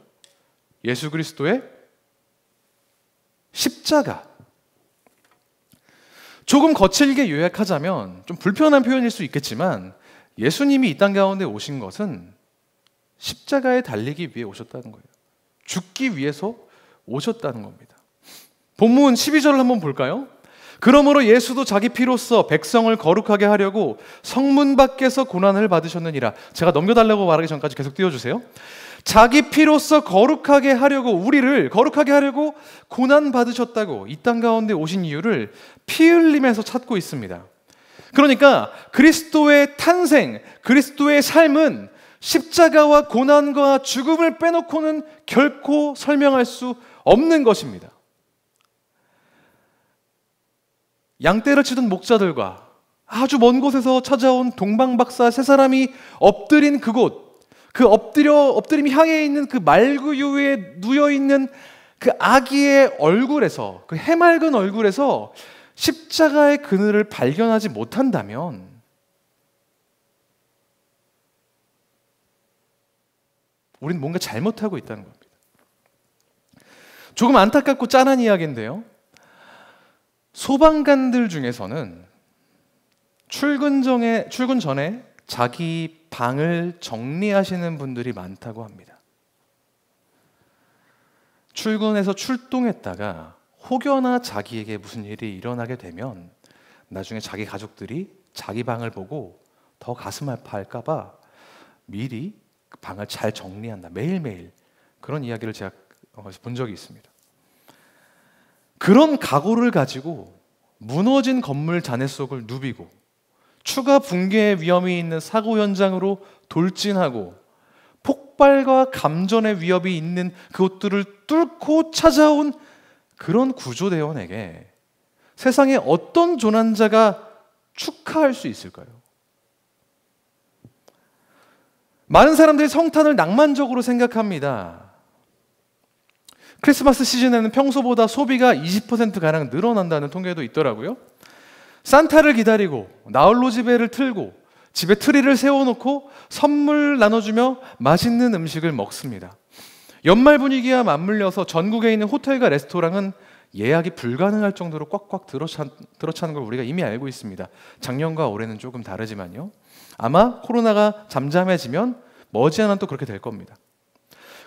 예수 그리스도의 십자가. 조금 거칠게 요약하자면 좀 불편한 표현일 수 있겠지만 예수님이 이 땅 가운데 오신 것은 십자가에 달리기 위해 오셨다는 거예요. 죽기 위해서 오셨다는 겁니다. 본문 12절을 한번 볼까요? 그러므로 예수도 자기 피로써 백성을 거룩하게 하려고 성문 밖에서 고난을 받으셨느니라. 제가 넘겨달라고 말하기 전까지 계속 띄워주세요. 자기 피로써 거룩하게 하려고, 우리를 거룩하게 하려고 고난 받으셨다고 이 땅 가운데 오신 이유를 피 흘리면서 찾고 있습니다. 그러니까 그리스도의 탄생, 그리스도의 삶은 십자가와 고난과 죽음을 빼놓고는 결코 설명할 수 없는 것입니다. 양떼를 치던 목자들과 아주 먼 곳에서 찾아온 동방박사 3사람이 엎드린 그곳, 그 엎드림이 향해 있는 그 말구유에 누워있는 그 아기의 얼굴에서, 그 해맑은 얼굴에서 십자가의 그늘을 발견하지 못한다면 우리는 뭔가 잘못하고 있다는 겁니다. 조금 안타깝고 짠한 이야기인데요. 소방관들 중에서는 출근 전에 자기 방을 정리하시는 분들이 많다고 합니다. 출근해서 출동했다가 혹여나 자기에게 무슨 일이 일어나게 되면 나중에 자기 가족들이 자기 방을 보고 더 가슴 아파할까 봐 미리 그 방을 잘 정리한다. 매일매일 그런 이야기를 제가 본 적이 있습니다. 그런 각오를 가지고 무너진 건물 잔해 속을 누비고 추가 붕괴의 위험이 있는 사고 현장으로 돌진하고 폭발과 감전의 위협이 있는 그곳들을 뚫고 찾아온 그런 구조대원에게 세상에 어떤 조난자가 축하할 수 있을까요? 많은 사람들이 성탄을 낭만적으로 생각합니다. 크리스마스 시즌에는 평소보다 소비가 20%가량 늘어난다는 통계도 있더라고요. 산타를 기다리고 나홀로 집에를 틀고 집에 트리를 세워놓고 선물 나눠주며 맛있는 음식을 먹습니다. 연말 분위기와 맞물려서 전국에 있는 호텔과 레스토랑은 예약이 불가능할 정도로 꽉꽉 들어차는 걸 우리가 이미 알고 있습니다. 작년과 올해는 조금 다르지만요. 아마 코로나가 잠잠해지면 머지않아 또 그렇게 될 겁니다.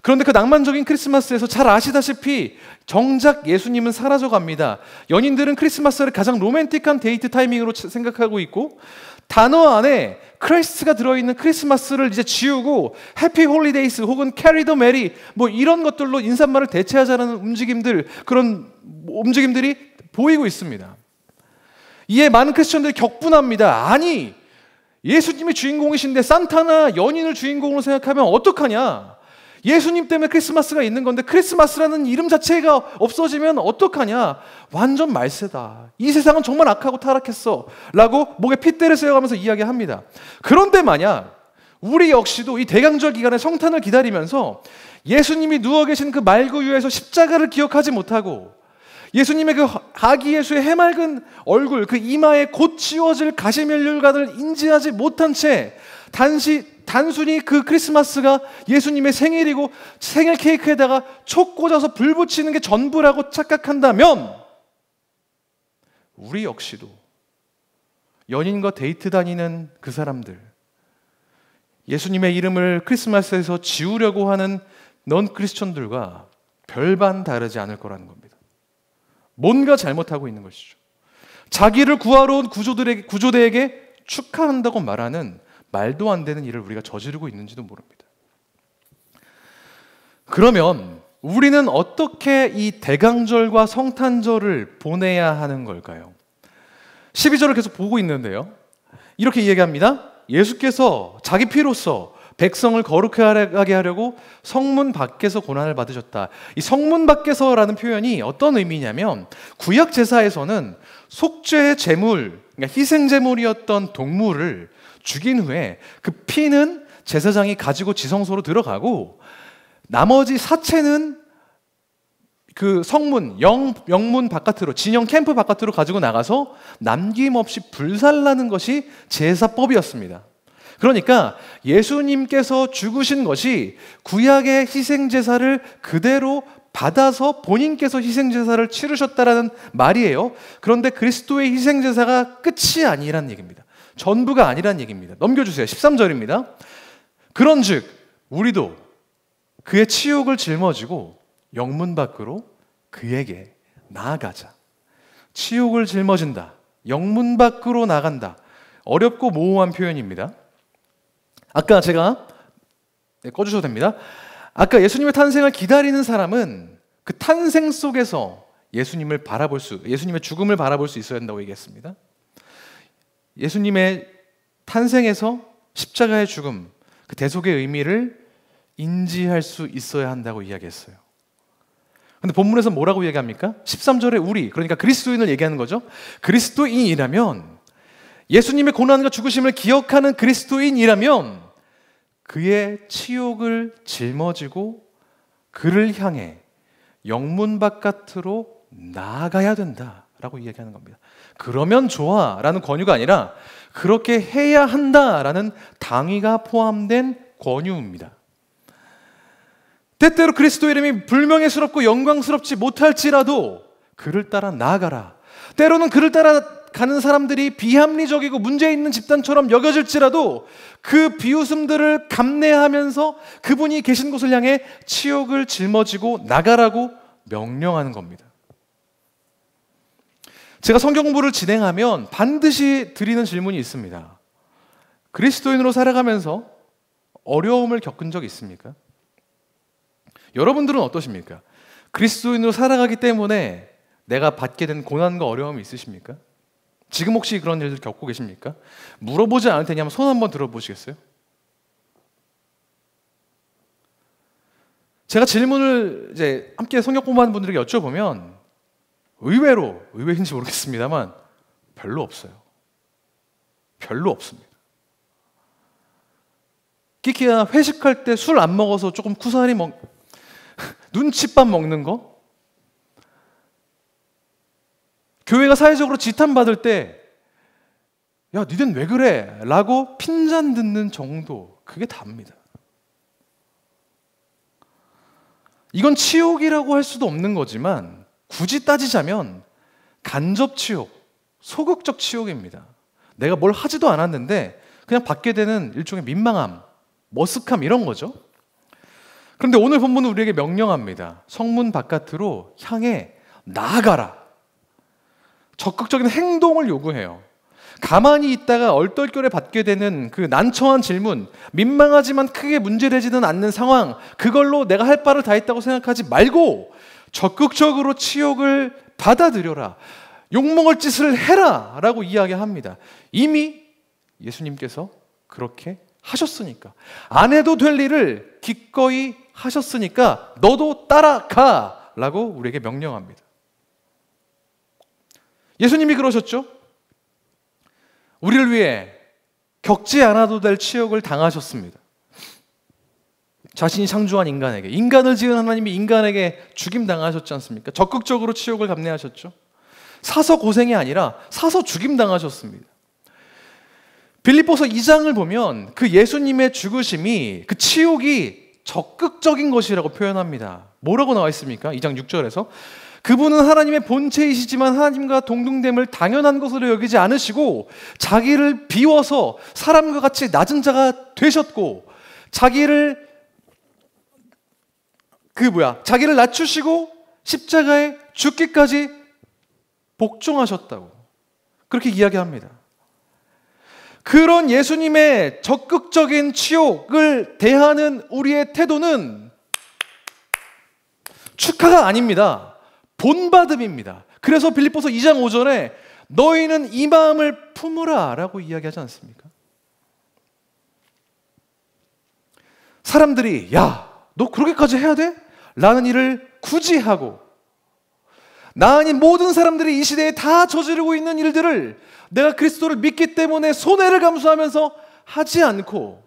그런데 그 낭만적인 크리스마스에서 잘 아시다시피 정작 예수님은 사라져갑니다. 연인들은 크리스마스를 가장 로맨틱한 데이트 타이밍으로 생각하고 있고 단어 안에 크라이스트가 들어있는 크리스마스를 이제 지우고 해피 홀리데이스 혹은 캐리 더 메리 뭐 이런 것들로 인사말을 대체하자는 그런 움직임들이 보이고 있습니다. 이에 많은 크리스천들이 격분합니다. 아니 예수님이 주인공이신데 산타나 연인을 주인공으로 생각하면 어떡하냐? 예수님 때문에 크리스마스가 있는 건데 크리스마스라는 이름 자체가 없어지면 어떡하냐? 완전 말세다. 이 세상은 정말 악하고 타락했어 라고 목에 핏대를 세워가면서 이야기합니다. 그런데 만약 우리 역시도 이 대강절 기간에 성탄을 기다리면서 예수님이 누워 계신 그 말구유에서 십자가를 기억하지 못하고 예수님의 그 아기 예수의 해맑은 얼굴, 그 이마에 곧 지워질 가시면류관을 인지하지 못한 채 단순히 그 크리스마스가 예수님의 생일이고 생일 케이크에다가 촉 꽂아서 불 붙이는 게 전부라고 착각한다면 우리 역시도 연인과 데이트 다니는 그 사람들, 예수님의 이름을 크리스마스에서 지우려고 하는 넌 크리스천들과 별반 다르지 않을 거라는 겁니다. 뭔가 잘못하고 있는 것이죠. 자기를 구하러 온 구조대에게 축하한다고 말하는 말도 안 되는 일을 우리가 저지르고 있는지도 모릅니다. 그러면 우리는 어떻게 이 대강절과 성탄절을 보내야 하는 걸까요? 12절을 계속 보고 있는데요. 이렇게 이야기합니다. 예수께서 자기 피로써 백성을 거룩하게 하려고 성문 밖에서 고난을 받으셨다. 이 성문 밖에서라는 표현이 어떤 의미냐면 구약 제사에서는 속죄의 제물, 그러니까 희생 제물이었던 동물을 죽인 후에 그 피는 제사장이 가지고 지성소로 들어가고 나머지 사체는 그 성문, 영문 바깥으로, 진영 캠프 바깥으로 가지고 나가서 남김없이 불살라는 것이 제사법이었습니다. 그러니까 예수님께서 죽으신 것이 구약의 희생제사를 그대로 받아서 본인께서 희생제사를 치르셨다라는 말이에요. 그런데 그리스도의 희생제사가 끝이 아니란 얘기입니다. 전부가 아니란 얘기입니다. 넘겨주세요. 13절입니다. 그런즉 우리도 그의 치욕을 짊어지고 영문 밖으로 그에게 나아가자. 치욕을 짊어진다. 영문 밖으로 나간다. 어렵고 모호한 표현입니다. 아까 제가 꺼주셔도 됩니다. 아까 예수님의 탄생을 기다리는 사람은 그 탄생 속에서 예수님의 죽음을 바라볼 수 있어야 한다고 얘기했습니다. 예수님의 탄생에서 십자가의 죽음, 그 대속의 의미를 인지할 수 있어야 한다고 이야기했어요. 근데 본문에서 뭐라고 얘기합니까? 13절에 우리, 그러니까 그리스도인을 얘기하는 거죠. 그리스도인이라면, 예수님의 고난과 죽으심을 기억하는 그리스도인이라면 그의 치욕을 짊어지고 그를 향해 영문 바깥으로 나아가야 된다라고 이야기하는 겁니다. 그러면 좋아라는 권유가 아니라 그렇게 해야 한다라는 당위가 포함된 권유입니다. 때때로 그리스도 이름이 불명예스럽고 영광스럽지 못할지라도 그를 따라 나아가라. 때로는 그를 따라가는 사람들이 비합리적이고 문제 있는 집단처럼 여겨질지라도 그 비웃음들을 감내하면서 그분이 계신 곳을 향해 치욕을 짊어지고 나가라고 명령하는 겁니다. 제가 성경 공부를 진행하면 반드시 드리는 질문이 있습니다. 그리스도인으로 살아가면서 어려움을 겪은 적 있습니까? 여러분들은 어떠십니까? 그리스도인으로 살아가기 때문에 내가 받게 된 고난과 어려움이 있으십니까? 지금 혹시 그런 일들 겪고 계십니까? 물어보지 않을 테니 한번 손 한번 들어보시겠어요? 제가 질문을 이제 함께 성경 공부하는 분들에게 여쭤보면 의외로, 의외인지 모르겠습니다만 별로 없어요. 별로 없습니다. 끼키야 회식할 때 술 안 먹어서 조금 쿠사리 눈칫밥 먹는 거? 교회가 사회적으로 지탄받을 때 야, 니넨 왜 그래? 라고 핀잔 듣는 정도, 그게 답니다. 이건 치욕이라고 할 수도 없는 거지만 굳이 따지자면 간접 치욕, 소극적 치욕입니다. 내가 뭘 하지도 않았는데 그냥 받게 되는 일종의 민망함, 머쓱함 이런 거죠. 그런데 오늘 본문은 우리에게 명령합니다. 성문 바깥으로 향해 나아가라. 적극적인 행동을 요구해요. 가만히 있다가 얼떨결에 받게 되는 그 난처한 질문, 민망하지만 크게 문제되지는 않는 상황, 그걸로 내가 할 바를 다 했다고 생각하지 말고 적극적으로 치욕을 받아들여라. 욕먹을 짓을 해라 라고 이야기합니다. 이미 예수님께서 그렇게 하셨으니까, 안 해도 될 일을 기꺼이 하셨으니까 너도 따라가 라고 우리에게 명령합니다. 예수님이 그러셨죠? 우리를 위해 겪지 않아도 될 치욕을 당하셨습니다. 자신이 창조한 인간에게, 인간을 지은 하나님이 인간에게 죽임당하셨지 않습니까? 적극적으로 치욕을 감내하셨죠. 사서 고생이 아니라 사서 죽임당하셨습니다. 빌립보서 2장을 보면 그 예수님의 죽으심이, 그 치욕이 적극적인 것이라고 표현합니다. 뭐라고 나와 있습니까? 2장 6절에서 그분은 하나님의 본체이시지만 하나님과 동등됨을 당연한 것으로 여기지 않으시고 자기를 비워서 사람과 같이 낮은 자가 되셨고 자기를 낮추시고 십자가에 죽기까지 복종하셨다고 그렇게 이야기합니다. 그런 예수님의 적극적인 치욕을 대하는 우리의 태도는 축하가 아닙니다. 본받음입니다. 그래서 빌립보서 2장 5절에 너희는 이 마음을 품으라 라고 이야기하지 않습니까? 사람들이 야, 너 그렇게까지 해야 돼? 라는 일을 굳이 하고 나 아닌 모든 사람들이 이 시대에 다 저지르고 있는 일들을 내가 그리스도를 믿기 때문에 손해를 감수하면서 하지 않고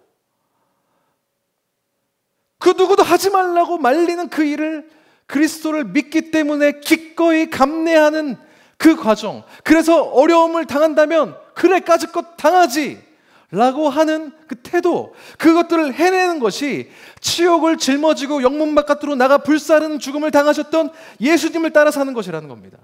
그 누구도 하지 말라고 말리는 그 일을 그리스도를 믿기 때문에 기꺼이 감내하는 그 과정, 그래서 어려움을 당한다면 그래 까짓것 당하지 라고 하는 그 태도, 그것들을 해내는 것이 치욕을 짊어지고 영문 바깥으로 나가 불사르는 죽음을 당하셨던 예수님을 따라 사는 것이라는 겁니다.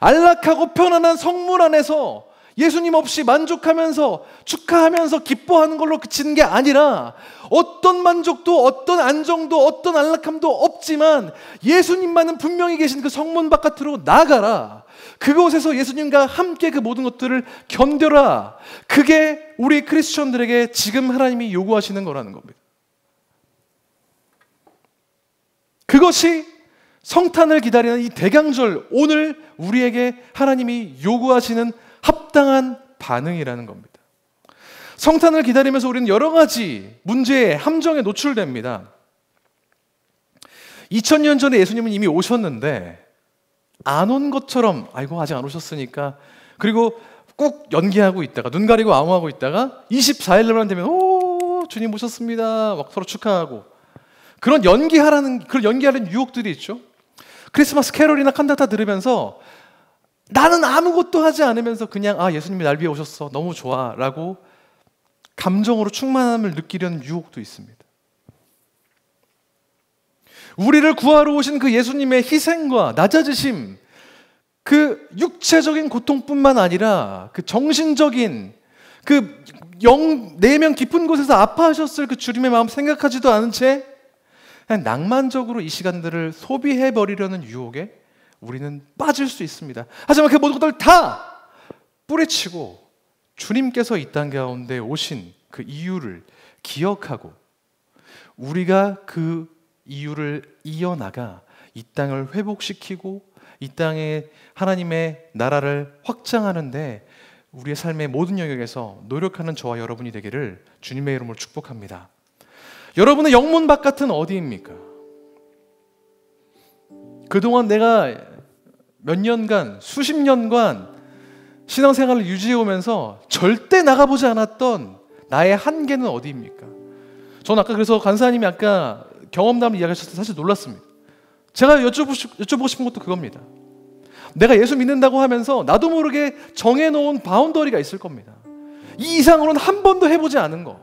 안락하고 편안한 성문 안에서 예수님 없이 만족하면서 축하하면서 기뻐하는 걸로 그치는 게 아니라 어떤 만족도 어떤 안정도 어떤 안락함도 없지만 예수님만은 분명히 계신 그 성문 바깥으로 나가라. 그곳에서 예수님과 함께 그 모든 것들을 견뎌라. 그게 우리 크리스천들에게 지금 하나님이 요구하시는 거라는 겁니다. 그것이 성탄을 기다리는 이 대강절, 오늘 우리에게 하나님이 요구하시는 합당한 반응이라는 겁니다. 성탄을 기다리면서 우리는 여러 가지 문제에, 함정에 노출됩니다. 2000년 전에 예수님은 이미 오셨는데 안 온 것처럼 아이고 아직 안 오셨으니까, 그리고 꾹 연기하고 있다가 눈 가리고 아웅하고 있다가 24일날만 되면 오 주님 오셨습니다 막 서로 축하하고 그런 연기하는 유혹들이 있죠. 크리스마스 캐롤이나 칸타타 들으면서 나는 아무것도 하지 않으면서 그냥 아 예수님이 날 위해 오셨어 너무 좋아 라고 감정으로 충만함을 느끼려는 유혹도 있습니다. 우리를 구하러 오신 그 예수님의 희생과 낮아지심, 그 육체적인 고통뿐만 아니라 그 정신적인 그 내면 깊은 곳에서 아파하셨을 그 주님의 마음 생각하지도 않은 채 그냥 낭만적으로 이 시간들을 소비해버리려는 유혹에 우리는 빠질 수 있습니다. 하지만 그 모든 것들 다 뿌리치고 주님께서 이 땅 가운데 오신 그 이유를 기억하고 우리가 그 이유를 이어나가 이 땅을 회복시키고 이 땅에 하나님의 나라를 확장하는데 우리의 삶의 모든 영역에서 노력하는 저와 여러분이 되기를 주님의 이름으로 축복합니다. 여러분의 영문 바깥은 어디입니까? 그동안 내가 몇 년간, 수십 년간 신앙생활을 유지해오면서 절대 나가보지 않았던 나의 한계는 어디입니까? 저는 아까 그래서 간사님이 아까 경험담을 이야기하셨을 때 사실 놀랐습니다. 제가 여쭤보고 싶은 것도 그겁니다. 내가 예수 믿는다고 하면서 나도 모르게 정해놓은 바운더리가 있을 겁니다. 이 이상으로는 한 번도 해보지 않은 거.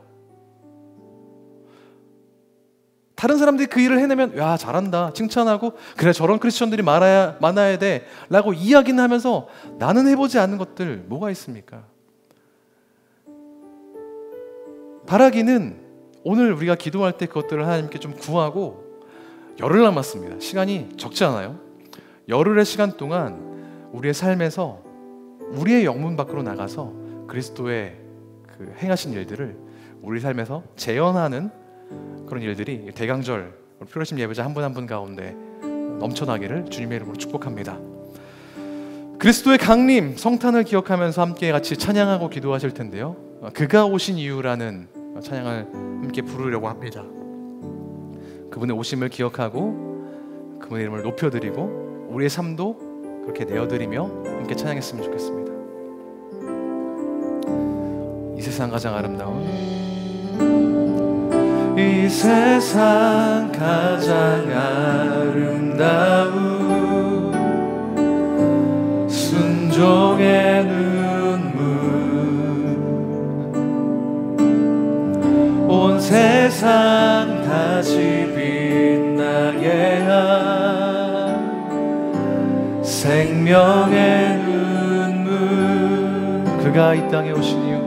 다른 사람들이 그 일을 해내면 야 잘한다 칭찬하고 그래 저런 크리스천들이 많아야 돼 라고 이야기는 하면서 나는 해보지 않은 것들 뭐가 있습니까? 바라기는 오늘 우리가 기도할 때 그것들을 하나님께 좀 구하고 열흘 남았습니다. 시간이 적지 않아요. 열흘의 시간 동안 우리의 삶에서 우리의 영문 밖으로 나가서 그리스도의 그 행하신 일들을 우리 삶에서 재현하는 그런 일들이 대강절 프로심 예배자 한 분 한 분 가운데 넘쳐나기를 주님의 이름으로 축복합니다. 그리스도의 강림 성탄을 기억하면서 함께 같이 찬양하고 기도하실 텐데요. 그가 오신 이유라는 찬양을 함께 부르려고 합니다. 그분의 오심을 기억하고 그분의 이름을 높여드리고 우리의 삶도 그렇게 내어드리며 함께 찬양했으면 좋겠습니다. 이 세상 가장 아름다운 이 세상 가장 아름다운 순종의 눈물 온 세상 다시 빛나게 한 생명의 눈물 그가 이 땅에 오신 이유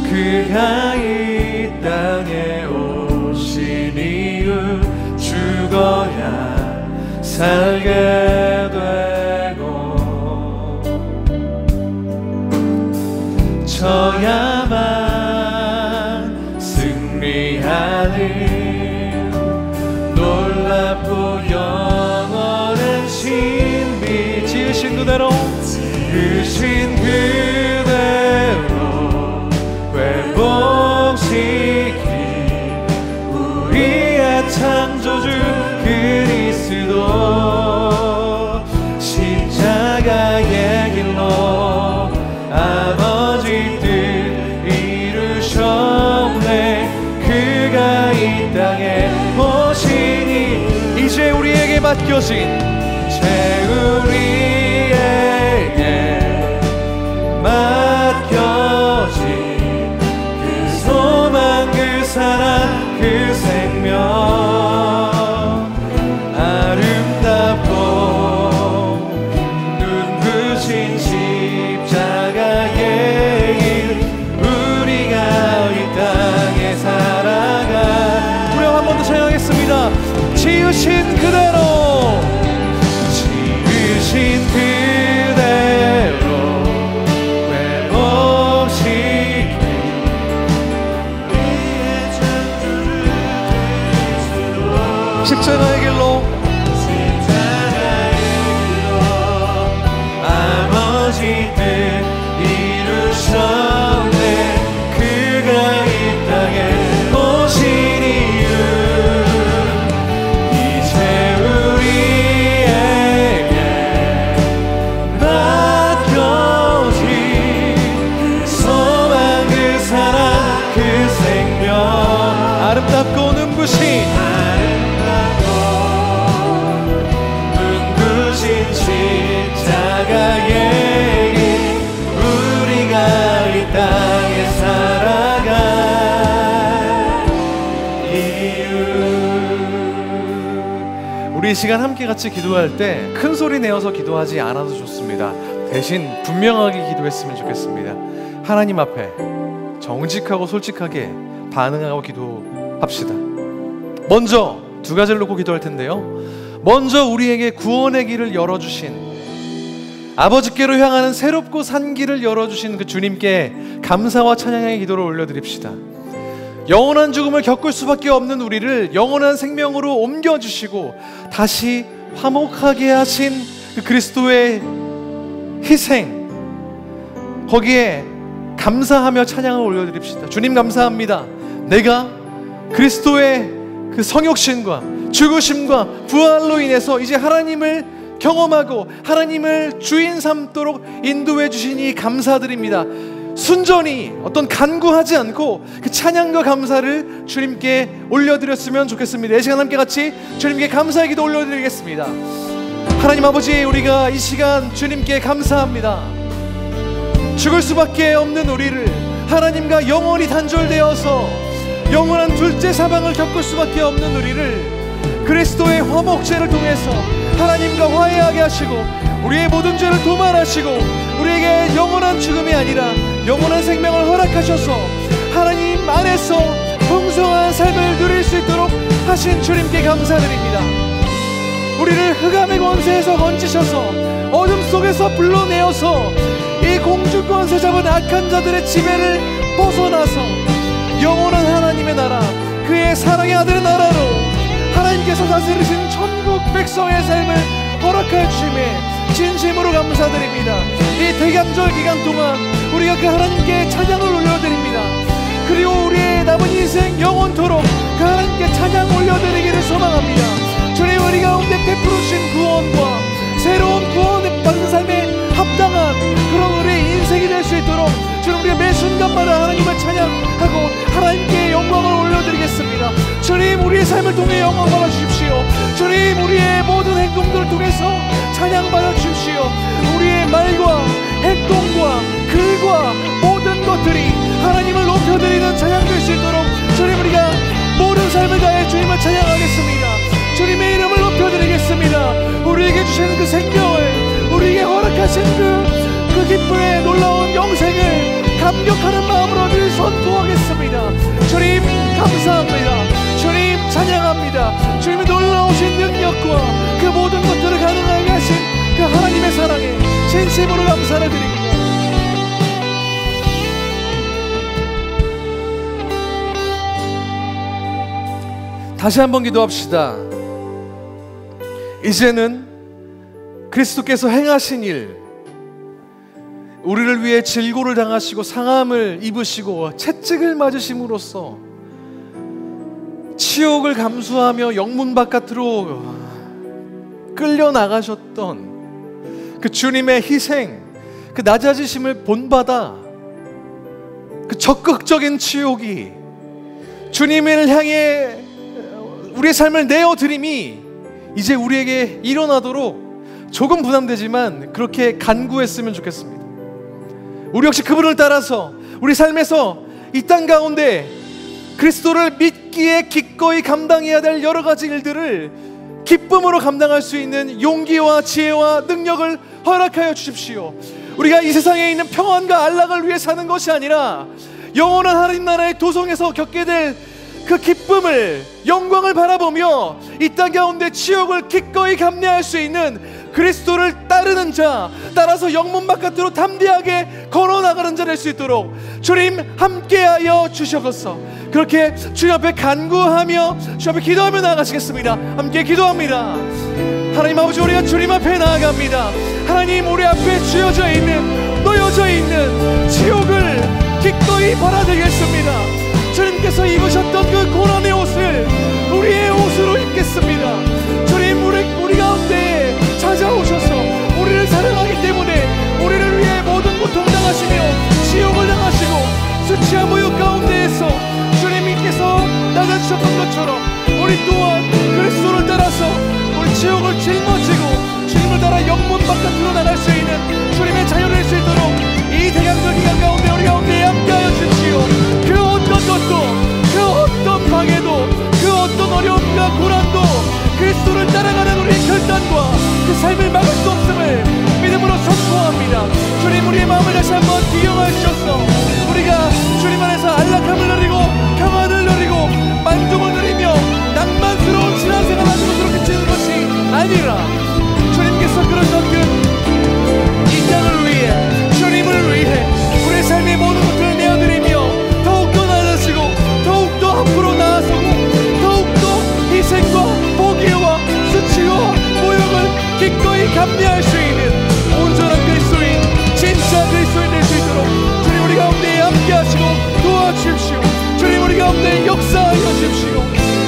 그가 이 땅에 오신 이유 죽어야 살게 되고 져야만 승리하는 놀랍고 영원한 신비 지으신 그대로 회복시키 우리의 창조주 그리스도 십자가의 길로 아버지 뜻 이루셨네 그가 이 땅에 오시니 이제 우리에게 맡겨진 이제 우리에게 맡겨진 사랑 그 생명 아름답고 눈부신 십자가의 길 우리가 이 땅에 살아가 우리 한 번 더 찬양하겠습니다. 지으신 그대로 지으신 이 시간 함께 같이 기도할 때 큰 소리 내어서 기도하지 않아도 좋습니다. 대신 분명하게 기도했으면 좋겠습니다. 하나님 앞에 정직하고 솔직하게 반응하고 기도합시다. 먼저 두 가지를 놓고 기도할 텐데요. 먼저 우리에게 구원의 길을 열어주신, 아버지께로 향하는 새롭고 산 길을 열어주신 그 주님께 감사와 찬양의 기도를 올려드립시다. 영원한 죽음을 겪을 수밖에 없는 우리를 영원한 생명으로 옮겨주시고 다시 화목하게 하신 그 그리스도의 희생, 거기에 감사하며 찬양을 올려드립시다. 주님 감사합니다. 내가 그리스도의 그 성육신과 죽으심과 부활로 인해서 이제 하나님을 경험하고 하나님을 주인 삼도록 인도해 주시니 감사드립니다. 순전히 어떤 간구하지 않고 그 찬양과 감사를 주님께 올려드렸으면 좋겠습니다. 이 시간 함께 같이 주님께 감사의 기도 올려드리겠습니다. 하나님 아버지, 우리가 이 시간 주님께 감사합니다. 죽을 수밖에 없는 우리를 하나님과 영원히 단절되어서 영원한 둘째 사방을 겪을 수밖에 없는 우리를 그리스도의 화목제를 통해서 하나님과 화해하게 하시고 우리의 모든 죄를 도말하시고 우리에게 영원한 죽음이 아니라 영원한 생명을 허락하셔서 하나님 안에서 풍성한 삶을 누릴 수 있도록 하신 주님께 감사드립니다. 우리를 흑암의 권세에서 건지셔서 어둠 속에서 불러내어서 이 공주 권세 잡은 악한 자들의 지배를 벗어나서 영원한 하나님의 나라, 그의 사랑의 아들의 나라로 하나님께서 다스리신 천국 백성의 삶을 허락하여 주심에 진심으로 감사드립니다. 이 대강절 기간 동안 우리가 그 하나님께 찬양을 올려드립니다. 그리고 우리의 남은 인생 영원토록 그 하나님께 찬양 올려드리기를 소망합니다. 주님, 우리 가운데 베풀으신 구원과 새로운 구원받는 삶에 합당한 그런 우리의 인생이 될 수 있도록 주님, 우리가 매 순간마다 하나님을 찬양하고 하나님께 영광을 올려드리겠습니다. 주님, 우리의 삶을 통해 영광 받아 주십시오. 주님, 우리의 모든 행동들을 통해서 찬양받아 주십시오. 우리의 말과 행동과 글과 모든 것들이 하나님을 높여드리는 찬양 될 수 있도록 주님, 우리가 모든 삶을 다해 주님을 찬양하겠습니다. 주님의 이름을 높여드리겠습니다. 우리에게 주시는 그 생명을, 우리에게 허락하신 그 기쁨의 놀라운 영생을 감격하는 마음으로 늘 선포하겠습니다. 주님 감사합니다. 주님 찬양합니다. 주님의 놀라우신 능력과 그 모든 것들을 가능하게 하신 그 하나님의 사랑에 진심으로 감사를 드립니다. 다시 한번 기도합시다. 이제는 그리스도께서 행하신 일, 우리를 위해 질고를 당하시고 상함을 입으시고 채찍을 맞으심으로써 치욕을 감수하며 영문 바깥으로 끌려나가셨던 그 주님의 희생, 그 낮아지심을 본받아 그 적극적인 치욕이 주님을 향해 우리의 삶을 내어드림이 이제 우리에게 일어나도록 조금 부담되지만 그렇게 간구했으면 좋겠습니다. 우리 역시 그분을 따라서 우리 삶에서 이 땅 가운데 그리스도를 믿기에 기꺼이 감당해야 될 여러 가지 일들을 기쁨으로 감당할 수 있는 용기와 지혜와 능력을 허락하여 주십시오. 우리가 이 세상에 있는 평안과 안락을 위해 사는 것이 아니라 영원한 하나님 나라의 도성에서 겪게 될 그 기쁨을, 영광을 바라보며 이 땅 가운데 치욕을 기꺼이 감내할 수 있는 그리스도를 따르는 자, 따라서 영문 바깥으로 담대하게 걸어나가는 자 될 수 있도록 주님 함께하여 주시옵소서. 그렇게 주님 앞에 간구하며 주님 앞에 기도하며 나아가시겠습니다. 함께 기도합니다. 하나님 아버지, 우리가 주님 앞에 나아갑니다. 하나님, 우리 앞에 쥐어져 있는, 놓여져 있는 지옥을 기꺼이 받아들이겠습니다. 주님께서 입으셨던 그 고난의 옷을 우리의 옷으로 입겠습니다. 주님, 우리 가운데 찾아오셔서 우리를 사랑하기 때문에 우리를 위해 모든 고통 당하시며 지옥을 당하시고 수치와 모욕 가운데에서 주님께서 낮아주셨던 것처럼 우리 또한 그리스도를 따라서 우리 지옥을 짊어지고 주님을 따라 영문 바깥으로 나갈 수 있는 주님의 자유를 낼 수 있도록 이 대강절 기간 가운데 우리 가운데 함께하여 주시오. 그 어떤 것도, 그 어떤 방해도, 그 어떤 어려움과 고난도 그리스도를 따라가는 우리 감내할 수 있는 온전한 그리스도인, 진짜 그리스도인 될 수 있도록 주님 우리 가운데 함께 하시고 도와주십시오. 주님 우리 가운데 역사하여 주십시오.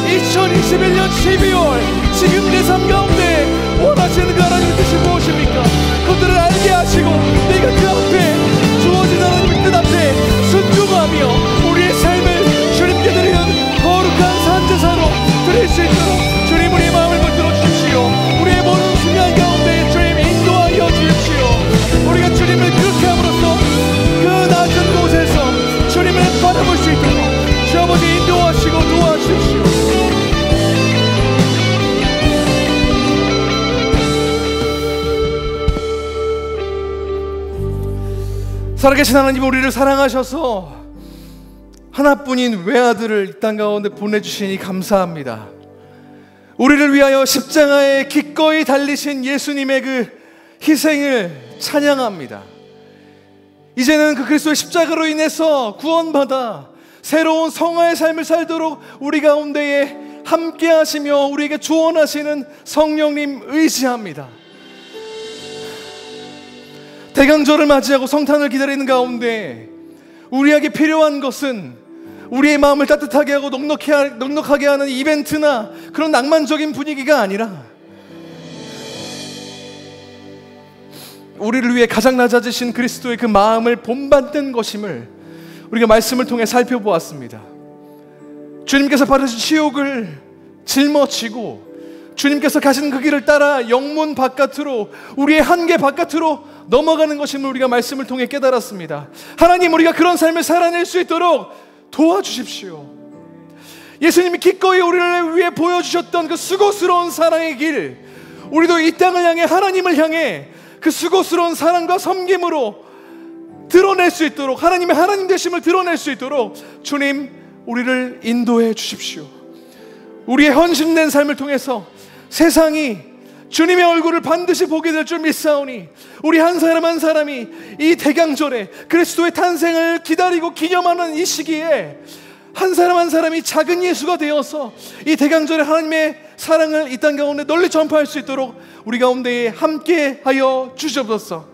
2021년 12월 지금 내 삶 가운데 원하시는 그 하나님의 뜻이 무엇입니까? 그것들을 알게 하시고 내가 그 앞에 주어진 하나님의 뜻 앞에 순종하며 우리의 삶을 주님께 드리는 거룩한 산제사로 드릴 수 있도록 주님 우리의 마음을 붙들어 주십시오. 우리의 모든 순간 가운데 주님 인도하여 주십시오. 우리가 주님을 그렇게 함으로써 그 낮은 곳에서 주님을 바라볼 수 있도록 주 아버지 인도하시고 도와주십시오. 살아계신 하나님, 우리를 사랑하셔서 하나뿐인 외아들을 이 땅 가운데 보내주시니 감사합니다. 우리를 위하여 십자가에 기꺼이 달리신 예수님의 그 희생을 찬양합니다. 이제는 그 그리스도의 십자가로 인해서 구원받아 새로운 성화의 삶을 살도록 우리 가운데에 함께 하시며 우리에게 조언하시는 성령님 의지합니다. 대강절을 맞이하고 성탄을 기다리는 가운데 우리에게 필요한 것은 우리의 마음을 따뜻하게 하고 넉넉하게 하는 이벤트나 그런 낭만적인 분위기가 아니라 우리를 위해 가장 낮아지신 그리스도의 그 마음을 본받는 것임을 우리가 말씀을 통해 살펴보았습니다. 주님께서 받으신 치욕을 짊어지고 주님께서 가신 그 길을 따라 영문 바깥으로, 우리의 한계 바깥으로 넘어가는 것임을 우리가 말씀을 통해 깨달았습니다. 하나님, 우리가 그런 삶을 살아낼 수 있도록 도와주십시오. 예수님이 기꺼이 우리를 위해 보여주셨던 그 수고스러운 사랑의 길, 우리도 이 땅을 향해, 하나님을 향해 그 수고스러운 사랑과 섬김으로 드러낼 수 있도록, 하나님의 하나님 되심을 드러낼 수 있도록 주님, 우리를 인도해 주십시오. 우리의 헌신된 삶을 통해서 세상이 주님의 얼굴을 반드시 보게 될 줄 믿사오니 우리 한 사람 한 사람이 이 대강절에 그리스도의 탄생을 기다리고 기념하는 이 시기에 한 사람 한 사람이 작은 예수가 되어서 이 대강절에 하나님의 사랑을 이 땅 가운데 널리 전파할 수 있도록 우리 가운데에 함께하여 주시옵소서.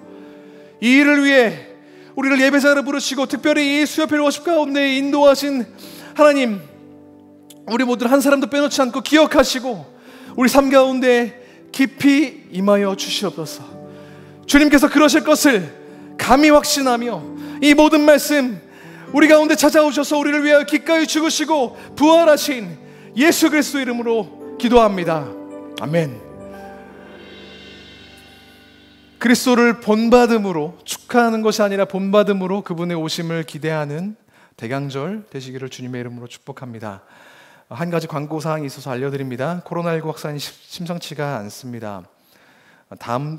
이 일을 위해 우리를 예배자로 부르시고 특별히 이 수요일 워십 가운데 인도하신 하나님, 우리 모두 한 사람도 빼놓지 않고 기억하시고 우리 삶 가운데 깊이 임하여 주시옵소서. 주님께서 그러실 것을 감히 확신하며 이 모든 말씀 우리 가운데 찾아오셔서 우리를 위하여 기꺼이 죽으시고 부활하신 예수 그리스도 이름으로 기도합니다. 아멘. 그리스도를 본받음으로 축하하는 것이 아니라 본받음으로 그분의 오심을 기대하는 대강절 되시기를 주님의 이름으로 축복합니다. 한 가지 광고사항이 있어서 알려드립니다. 코로나19 확산이 심상치가 않습니다.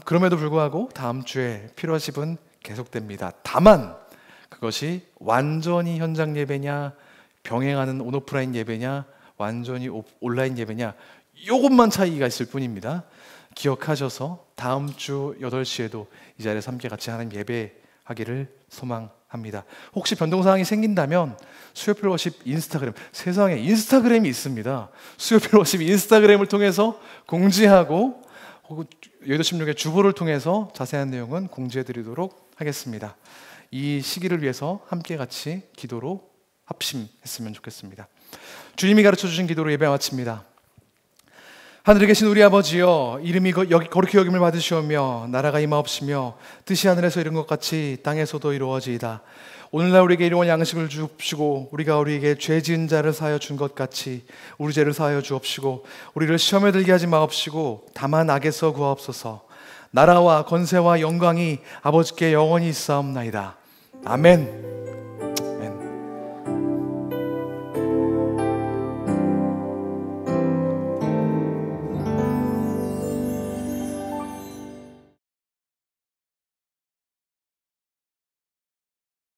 그럼에도 불구하고 다음 주에 필요하신 분 계속됩니다. 다만 그것이 완전히 현장 예배냐, 병행하는 온오프라인 예배냐, 완전히 온라인 예배냐, 이것만 차이가 있을 뿐입니다. 기억하셔서 다음 주 8시에도 이 자리에서 함께 같이 하나님 예배하기를 소망합니다. 혹시 변동사항이 생긴다면 수요일 워십 인스타그램, 세상에 인스타그램이 있습니다. 수요일 워십 인스타그램을 통해서 공지하고 혹은 여의도 16의 주보를 통해서 자세한 내용은 공지해드리도록 하겠습니다. 이 시기를 위해서 함께 같이 기도로 합심했으면 좋겠습니다. 주님이 가르쳐주신 기도로 예배 마칩니다. 하늘에 계신 우리 아버지여, 이름이 거룩히 여김을 받으시오며 나라가 임하옵시며 뜻이 하늘에서 이룬 것 같이 땅에서도 이루어지이다. 오늘날 우리에게 일용할 양식을 주옵시고 우리가 우리에게 죄 지은 자를 사하여 준 것 같이 우리 죄를 사하여 주옵시고 우리를 시험에 들게 하지 마옵시고 다만 악에서 구하옵소서. 나라와 권세와 영광이 아버지께 영원히 있사옵나이다. 아멘.